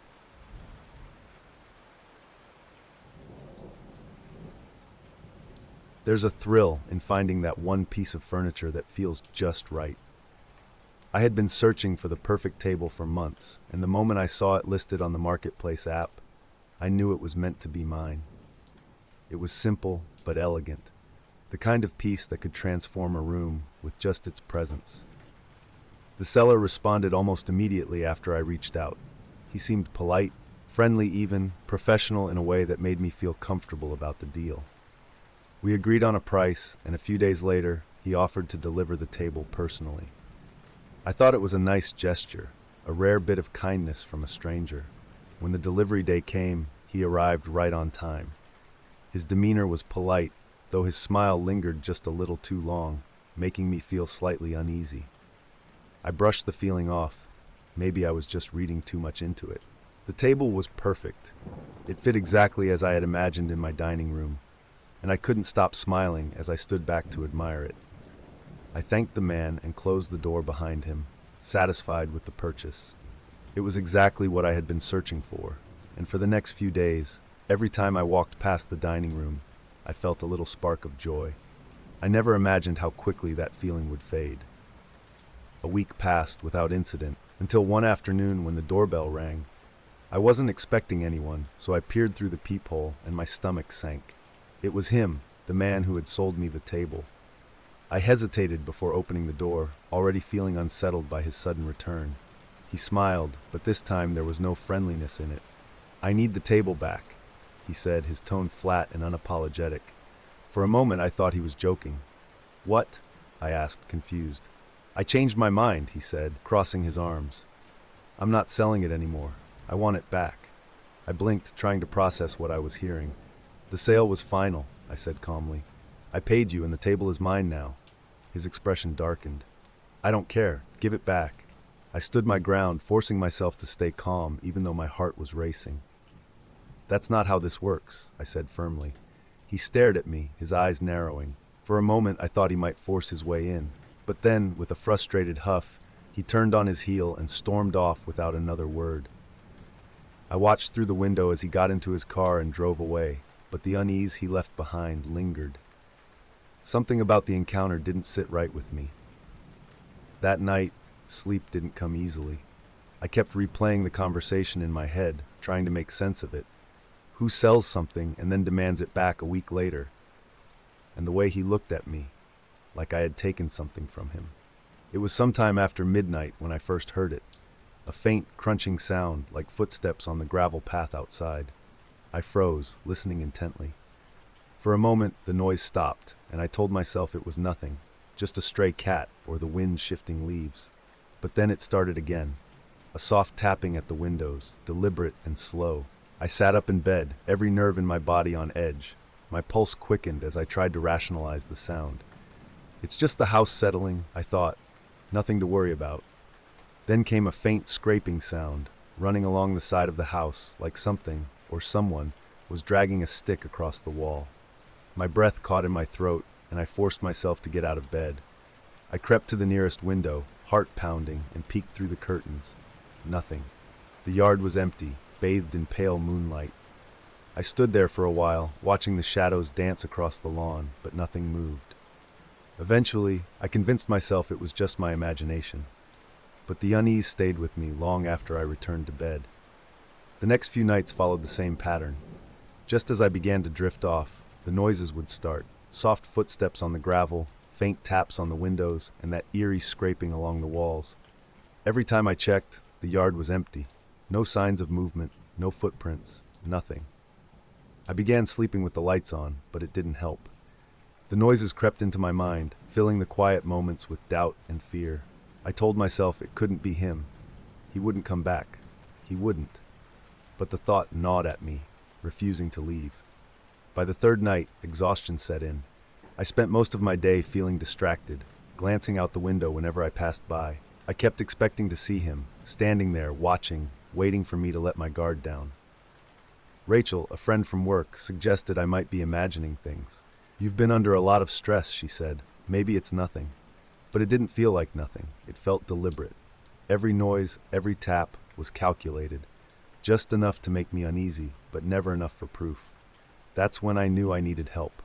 There's a thrill in finding that one piece of furniture that feels just right. I had been searching for the perfect table for months, and the moment I saw it listed on the Marketplace app, I knew it was meant to be mine. It was simple but elegant, the kind of piece that could transform a room with just its presence. The seller responded almost immediately after I reached out. He seemed polite, friendly even, professional in a way that made me feel comfortable about the deal. We agreed on a price, and a few days later, he offered to deliver the table personally. I thought it was a nice gesture, a rare bit of kindness from a stranger. When the delivery day came, he arrived right on time. His demeanor was polite, though his smile lingered just a little too long, making me feel slightly uneasy. I brushed the feeling off. Maybe I was just reading too much into it. The table was perfect. It fit exactly as I had imagined in my dining room, and I couldn't stop smiling as I stood back to admire it. I thanked the man and closed the door behind him, satisfied with the purchase. It was exactly what I had been searching for, and for the next few days, every time I walked past the dining room, I felt a little spark of joy. I never imagined how quickly that feeling would fade. A week passed without incident, until one afternoon when the doorbell rang. I wasn't expecting anyone, so I peered through the peephole and my stomach sank. It was him, the man who had sold me the table. I hesitated before opening the door, already feeling unsettled by his sudden return. He smiled, but this time there was no friendliness in it. "I need the table back," he said, his tone flat and unapologetic. For a moment I thought he was joking. "What?" I asked, confused. "I changed my mind," he said, crossing his arms. "I'm not selling it anymore. I want it back." I blinked, trying to process what I was hearing. "The sale was final," I said calmly. "I paid you and the table is mine now." His expression darkened. "I don't care. Give it back." I stood my ground, forcing myself to stay calm even though my heart was racing. "That's not how this works," I said firmly. He stared at me, his eyes narrowing. For a moment I thought he might force his way in, but then, with a frustrated huff, he turned on his heel and stormed off without another word. I watched through the window as he got into his car and drove away, but the unease he left behind lingered. Something about the encounter didn't sit right with me. That night, sleep didn't come easily. I kept replaying the conversation in my head, trying to make sense of it. Who sells something and then demands it back a week later? And the way he looked at me, like I had taken something from him. It was sometime after midnight when I first heard it. A faint, crunching sound, like footsteps on the gravel path outside. I froze, listening intently. For a moment, the noise stopped, and I told myself it was nothing, just a stray cat or the wind shifting leaves. But then it started again. A soft tapping at the windows, deliberate and slow. I sat up in bed, every nerve in my body on edge. My pulse quickened as I tried to rationalize the sound. It's just the house settling, I thought. Nothing to worry about. Then came a faint scraping sound, running along the side of the house, like something, or someone, was dragging a stick across the wall. My breath caught in my throat, and I forced myself to get out of bed. I crept to the nearest window, heart pounding, and peeked through the curtains. Nothing. The yard was empty, bathed in pale moonlight. I stood there for a while, watching the shadows dance across the lawn, but nothing moved. Eventually, I convinced myself it was just my imagination. But the unease stayed with me long after I returned to bed. The next few nights followed the same pattern. Just as I began to drift off, the noises would start. Soft footsteps on the gravel, faint taps on the windows, and that eerie scraping along the walls. Every time I checked, the yard was empty. No signs of movement, no footprints, nothing. I began sleeping with the lights on, but it didn't help. The noises crept into my mind, filling the quiet moments with doubt and fear. I told myself it couldn't be him. He wouldn't come back. He wouldn't. But the thought gnawed at me, refusing to leave. By the third night, exhaustion set in. I spent most of my day feeling distracted, glancing out the window whenever I passed by. I kept expecting to see him, standing there, watching, waiting for me to let my guard down. Rachel, a friend from work, suggested I might be imagining things. "You've been under a lot of stress," she said. "Maybe it's nothing." But it didn't feel like nothing. It felt deliberate. Every noise, every tap was calculated. Just enough to make me uneasy, but never enough for proof. That's when I knew I needed help.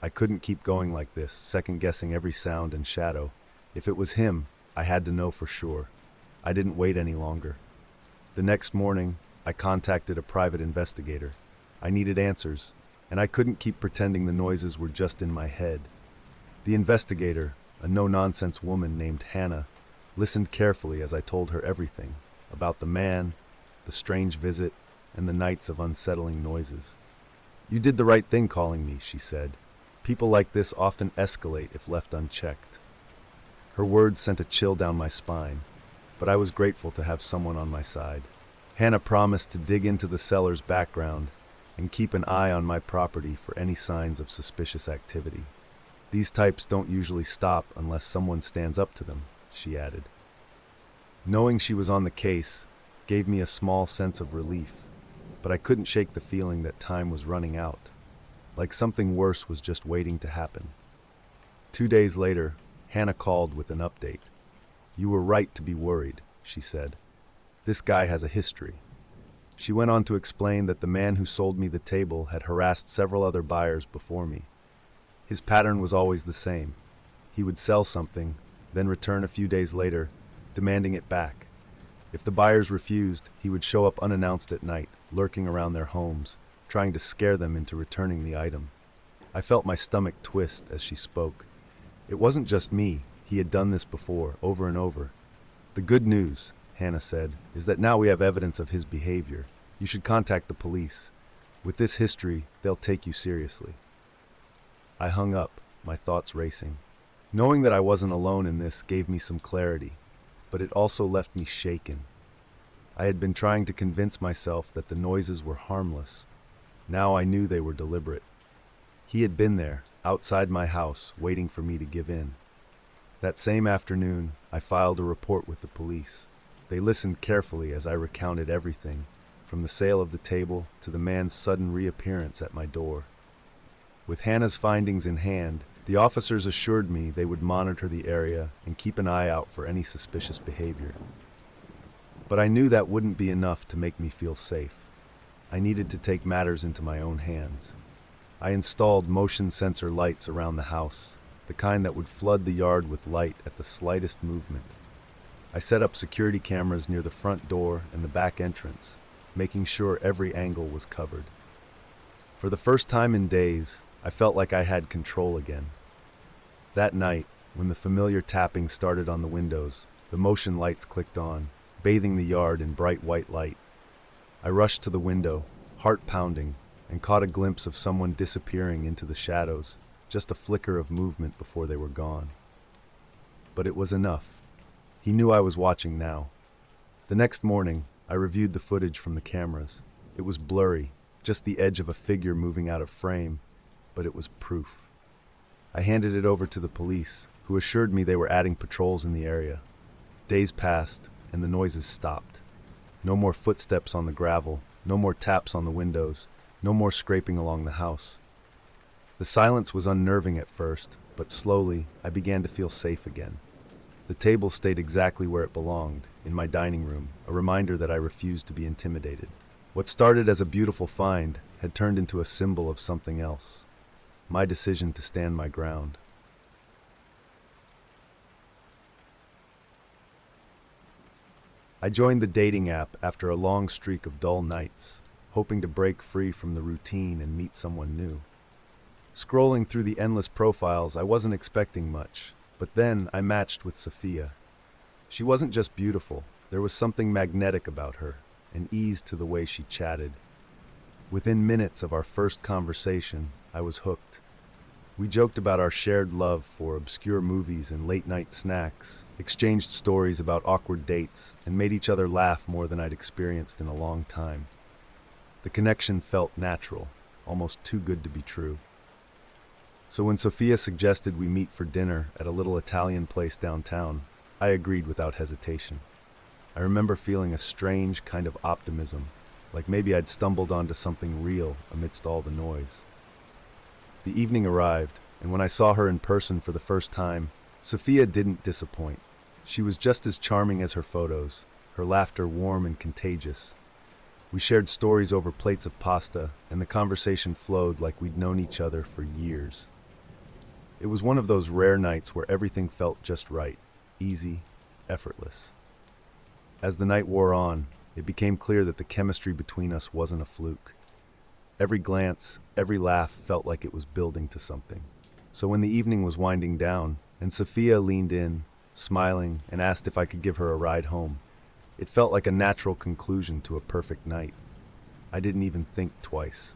I couldn't keep going like this, second-guessing every sound and shadow. If it was him, I had to know for sure. I didn't wait any longer. The next morning, I contacted a private investigator. I needed answers, and I couldn't keep pretending the noises were just in my head. The investigator, a no-nonsense woman named Hannah, listened carefully as I told her everything about the man, the strange visit, and the nights of unsettling noises. "You did the right thing calling me," she said. "People like this often escalate if left unchecked." Her words sent a chill down my spine, but I was grateful to have someone on my side. Hannah promised to dig into the seller's background and keep an eye on my property for any signs of suspicious activity. These types don't usually stop unless someone stands up to them, she added. Knowing she was on the case gave me a small sense of relief, but I couldn't shake the feeling that time was running out, like something worse was just waiting to happen. 2 days later, Hannah called with an update. "You were right to be worried," she said. "This guy has a history." She went on to explain that the man who sold me the table had harassed several other buyers before me. His pattern was always the same. He would sell something, then return a few days later, demanding it back. If the buyers refused, he would show up unannounced at night, lurking around their homes, trying to scare them into returning the item. I felt my stomach twist as she spoke. It wasn't just me. He had done this before, over and over. "The good news," Hannah said, "is that now we have evidence of his behavior. You should contact the police. With this history, they'll take you seriously." I hung up, my thoughts racing. Knowing that I wasn't alone in this gave me some clarity, but it also left me shaken. I had been trying to convince myself that the noises were harmless. Now I knew they were deliberate. He had been there, outside my house, waiting for me to give in. That same afternoon, I filed a report with the police. They listened carefully as I recounted everything, from the sale of the table to the man's sudden reappearance at my door. With Hannah's findings in hand, the officers assured me they would monitor the area and keep an eye out for any suspicious behavior. But I knew that wouldn't be enough to make me feel safe. I needed to take matters into my own hands. I installed motion sensor lights around the house, the kind that would flood the yard with light at the slightest movement. I set up security cameras near the front door and the back entrance, making sure every angle was covered. For the first time in days, I felt like I had control again. That night, when the familiar tapping started on the windows, the motion lights clicked on, bathing the yard in bright white light. I rushed to the window, heart pounding, and caught a glimpse of someone disappearing into the shadows, just a flicker of movement before they were gone. But it was enough. He knew I was watching now. The next morning, I reviewed the footage from the cameras. It was blurry, just the edge of a figure moving out of frame, but it was proof. I handed it over to the police, who assured me they were adding patrols in the area. Days passed, and the noises stopped. No more footsteps on the gravel, no more taps on the windows, no more scraping along the house. The silence was unnerving at first, but slowly I began to feel safe again. The table stayed exactly where it belonged, in my dining room, a reminder that I refused to be intimidated. What started as a beautiful find had turned into a symbol of something else. My decision to stand my ground. I joined the dating app after a long streak of dull nights, hoping to break free from the routine and meet someone new. Scrolling through the endless profiles, I wasn't expecting much, but then I matched with Sophia. She wasn't just beautiful, there was something magnetic about her, an ease to the way she chatted. Within minutes of our first conversation, I was hooked. We joked about our shared love for obscure movies and late-night snacks, exchanged stories about awkward dates, and made each other laugh more than I'd experienced in a long time. The connection felt natural, almost too good to be true. So when Sophia suggested we meet for dinner at a little Italian place downtown, I agreed without hesitation. I remember feeling a strange kind of optimism, like maybe I'd stumbled onto something real amidst all the noise. The evening arrived, and when I saw her in person for the first time, Sophia didn't disappoint. She was just as charming as her photos, her laughter warm and contagious. We shared stories over plates of pasta, and the conversation flowed like we'd known each other for years. It was one of those rare nights where everything felt just right, easy, effortless. As the night wore on, it became clear that the chemistry between us wasn't a fluke. Every glance, every laugh felt like it was building to something. So when the evening was winding down, and Sophia leaned in, smiling, and asked if I could give her a ride home, it felt like a natural conclusion to a perfect night. I didn't even think twice.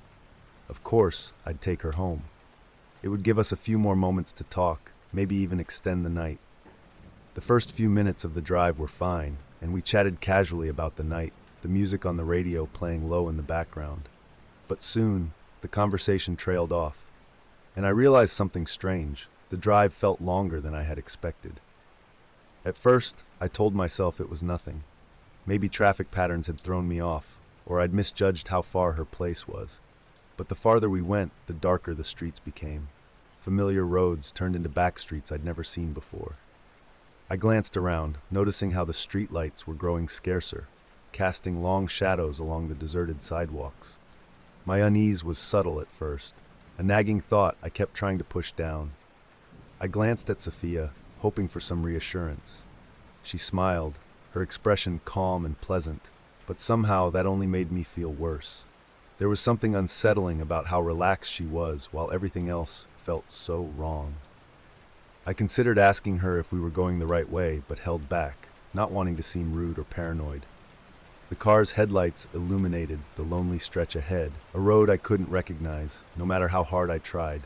Of course, I'd take her home. It would give us a few more moments to talk, maybe even extend the night. The first few minutes of the drive were fine, and we chatted casually about the night, the music on the radio playing low in the background. But soon, the conversation trailed off, and I realized something strange. The drive felt longer than I had expected. At first, I told myself it was nothing. Maybe traffic patterns had thrown me off, or I'd misjudged how far her place was. But the farther we went, the darker the streets became. Familiar roads turned into back streets I'd never seen before. I glanced around, noticing how the streetlights were growing scarcer, casting long shadows along the deserted sidewalks. My unease was subtle at first, a nagging thought I kept trying to push down. I glanced at Sophia, hoping for some reassurance. She smiled, her expression calm and pleasant, but somehow that only made me feel worse. There was something unsettling about how relaxed she was while everything else felt so wrong. I considered asking her if we were going the right way, but held back, not wanting to seem rude or paranoid. The car's headlights illuminated the lonely stretch ahead, a road I couldn't recognize, no matter how hard I tried.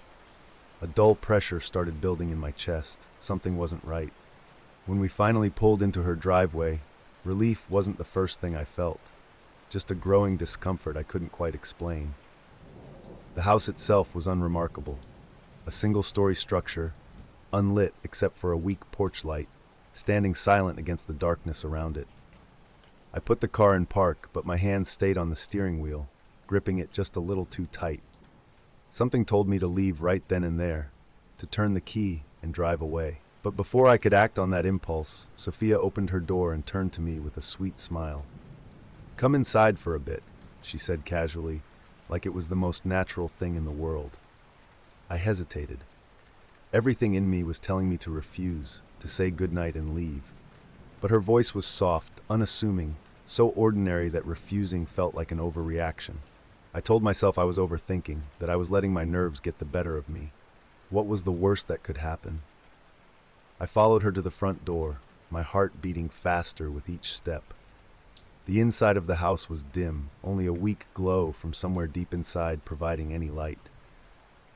A dull pressure started building in my chest. Something wasn't right. When we finally pulled into her driveway, relief wasn't the first thing I felt, just a growing discomfort I couldn't quite explain. The house itself was unremarkable. A single-story structure, unlit except for a weak porch light, standing silent against the darkness around it. I put the car in park, but my hands stayed on the steering wheel, gripping it just a little too tight. Something told me to leave right then and there, to turn the key and drive away. But before I could act on that impulse, Sophia opened her door and turned to me with a sweet smile. "Come inside for a bit," she said casually, like it was the most natural thing in the world. I hesitated. Everything in me was telling me to refuse, to say goodnight and leave. But her voice was soft, unassuming, so ordinary that refusing felt like an overreaction. I told myself I was overthinking, that I was letting my nerves get the better of me. What was the worst that could happen? I followed her to the front door, my heart beating faster with each step. The inside of the house was dim, only a weak glow from somewhere deep inside providing any light.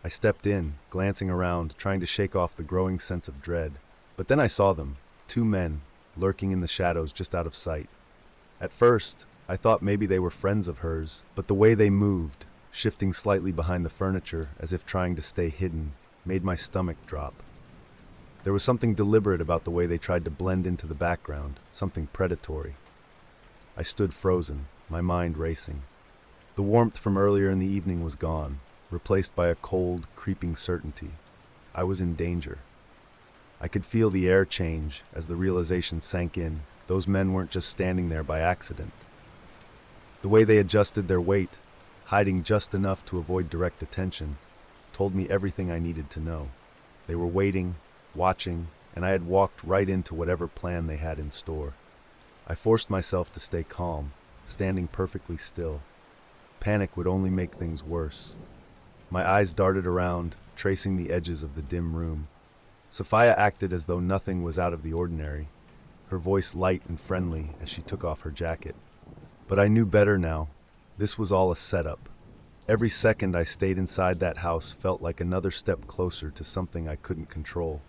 I stepped in, glancing around, trying to shake off the growing sense of dread. But then I saw them, two men, lurking in the shadows just out of sight. At first, I thought maybe they were friends of hers, but the way they moved, shifting slightly behind the furniture as if trying to stay hidden, made my stomach drop. There was something deliberate about the way they tried to blend into the background, something predatory. I stood frozen, my mind racing. The warmth from earlier in the evening was gone, replaced by a cold, creeping certainty. I was in danger. I could feel the air change as the realization sank in. Those men weren't just standing there by accident. The way they adjusted their weight, hiding just enough to avoid direct attention, told me everything I needed to know. They were waiting, watching, and I had walked right into whatever plan they had in store. I forced myself to stay calm, standing perfectly still. Panic would only make things worse. My eyes darted around, tracing the edges of the dim room. Sophia acted as though nothing was out of the ordinary, her voice light and friendly as she took off her jacket. But I knew better now. This was all a setup. Every second I stayed inside that house felt like another step closer to something I couldn't control.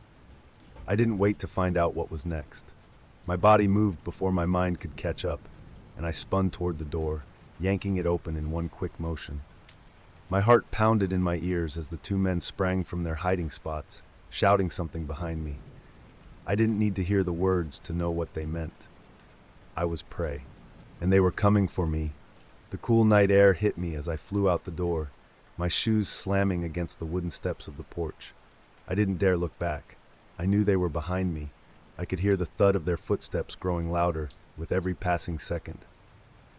I didn't wait to find out what was next. My body moved before my mind could catch up, and I spun toward the door, yanking it open in one quick motion. My heart pounded in my ears as the two men sprang from their hiding spots, shouting something behind me. I didn't need to hear the words to know what they meant. I was prey, and they were coming for me. The cool night air hit me as I flew out the door, my shoes slamming against the wooden steps of the porch. I didn't dare look back. I knew they were behind me. I could hear the thud of their footsteps growing louder with every passing second.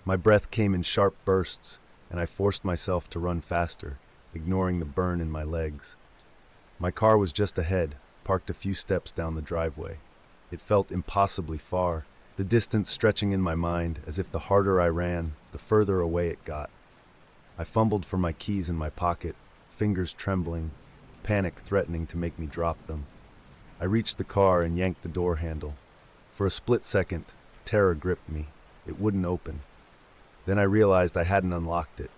My breath came in sharp bursts, and I forced myself to run faster, ignoring the burn in my legs. My car was just ahead, parked a few steps down the driveway. It felt impossibly far, the distance stretching in my mind as if the harder I ran, the further away it got. I fumbled for my keys in my pocket, fingers trembling, panic threatening to make me drop them. I reached the car and yanked the door handle. For a split second, terror gripped me. It wouldn't open. Then I realized I hadn't unlocked it.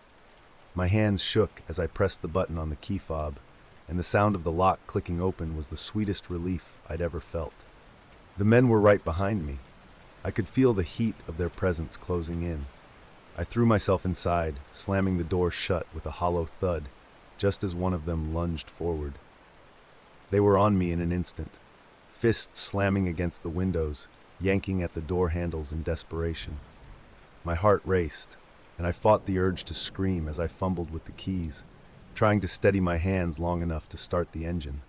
My hands shook as I pressed the button on the key fob, and the sound of the lock clicking open was the sweetest relief I'd ever felt. The men were right behind me. I could feel the heat of their presence closing in. I threw myself inside, slamming the door shut with a hollow thud, just as one of them lunged forward. They were on me in an instant, fists slamming against the windows, yanking at the door handles in desperation. My heart raced, and I fought the urge to scream as I fumbled with the keys, trying to steady my hands long enough to start the engine.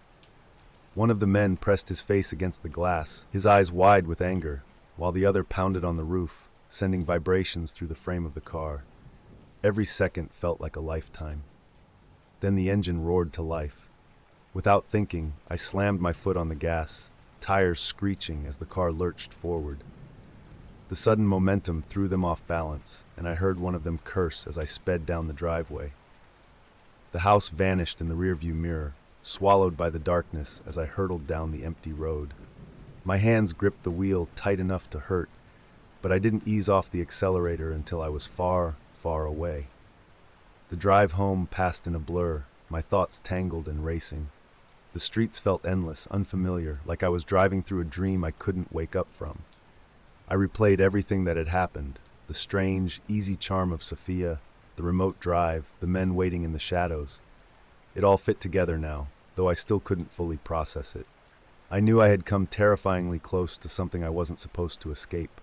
One of the men pressed his face against the glass, his eyes wide with anger, while the other pounded on the roof, sending vibrations through the frame of the car. Every second felt like a lifetime. Then the engine roared to life. Without thinking, I slammed my foot on the gas, tires screeching as the car lurched forward. The sudden momentum threw them off balance, and I heard one of them curse as I sped down the driveway. The house vanished in the rearview mirror, swallowed by the darkness as I hurtled down the empty road. My hands gripped the wheel tight enough to hurt, but I didn't ease off the accelerator until I was far, far away. The drive home passed in a blur, my thoughts tangled and racing. The streets felt endless, unfamiliar, like I was driving through a dream I couldn't wake up from. I replayed everything that had happened, the strange, easy charm of Sophia, the remote drive, the men waiting in the shadows. It all fit together now, though I still couldn't fully process it. I knew I had come terrifyingly close to something I wasn't supposed to escape.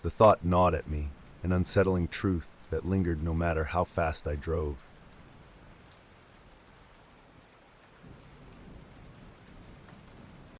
The thought gnawed at me, an unsettling truth that lingered no matter how fast I drove.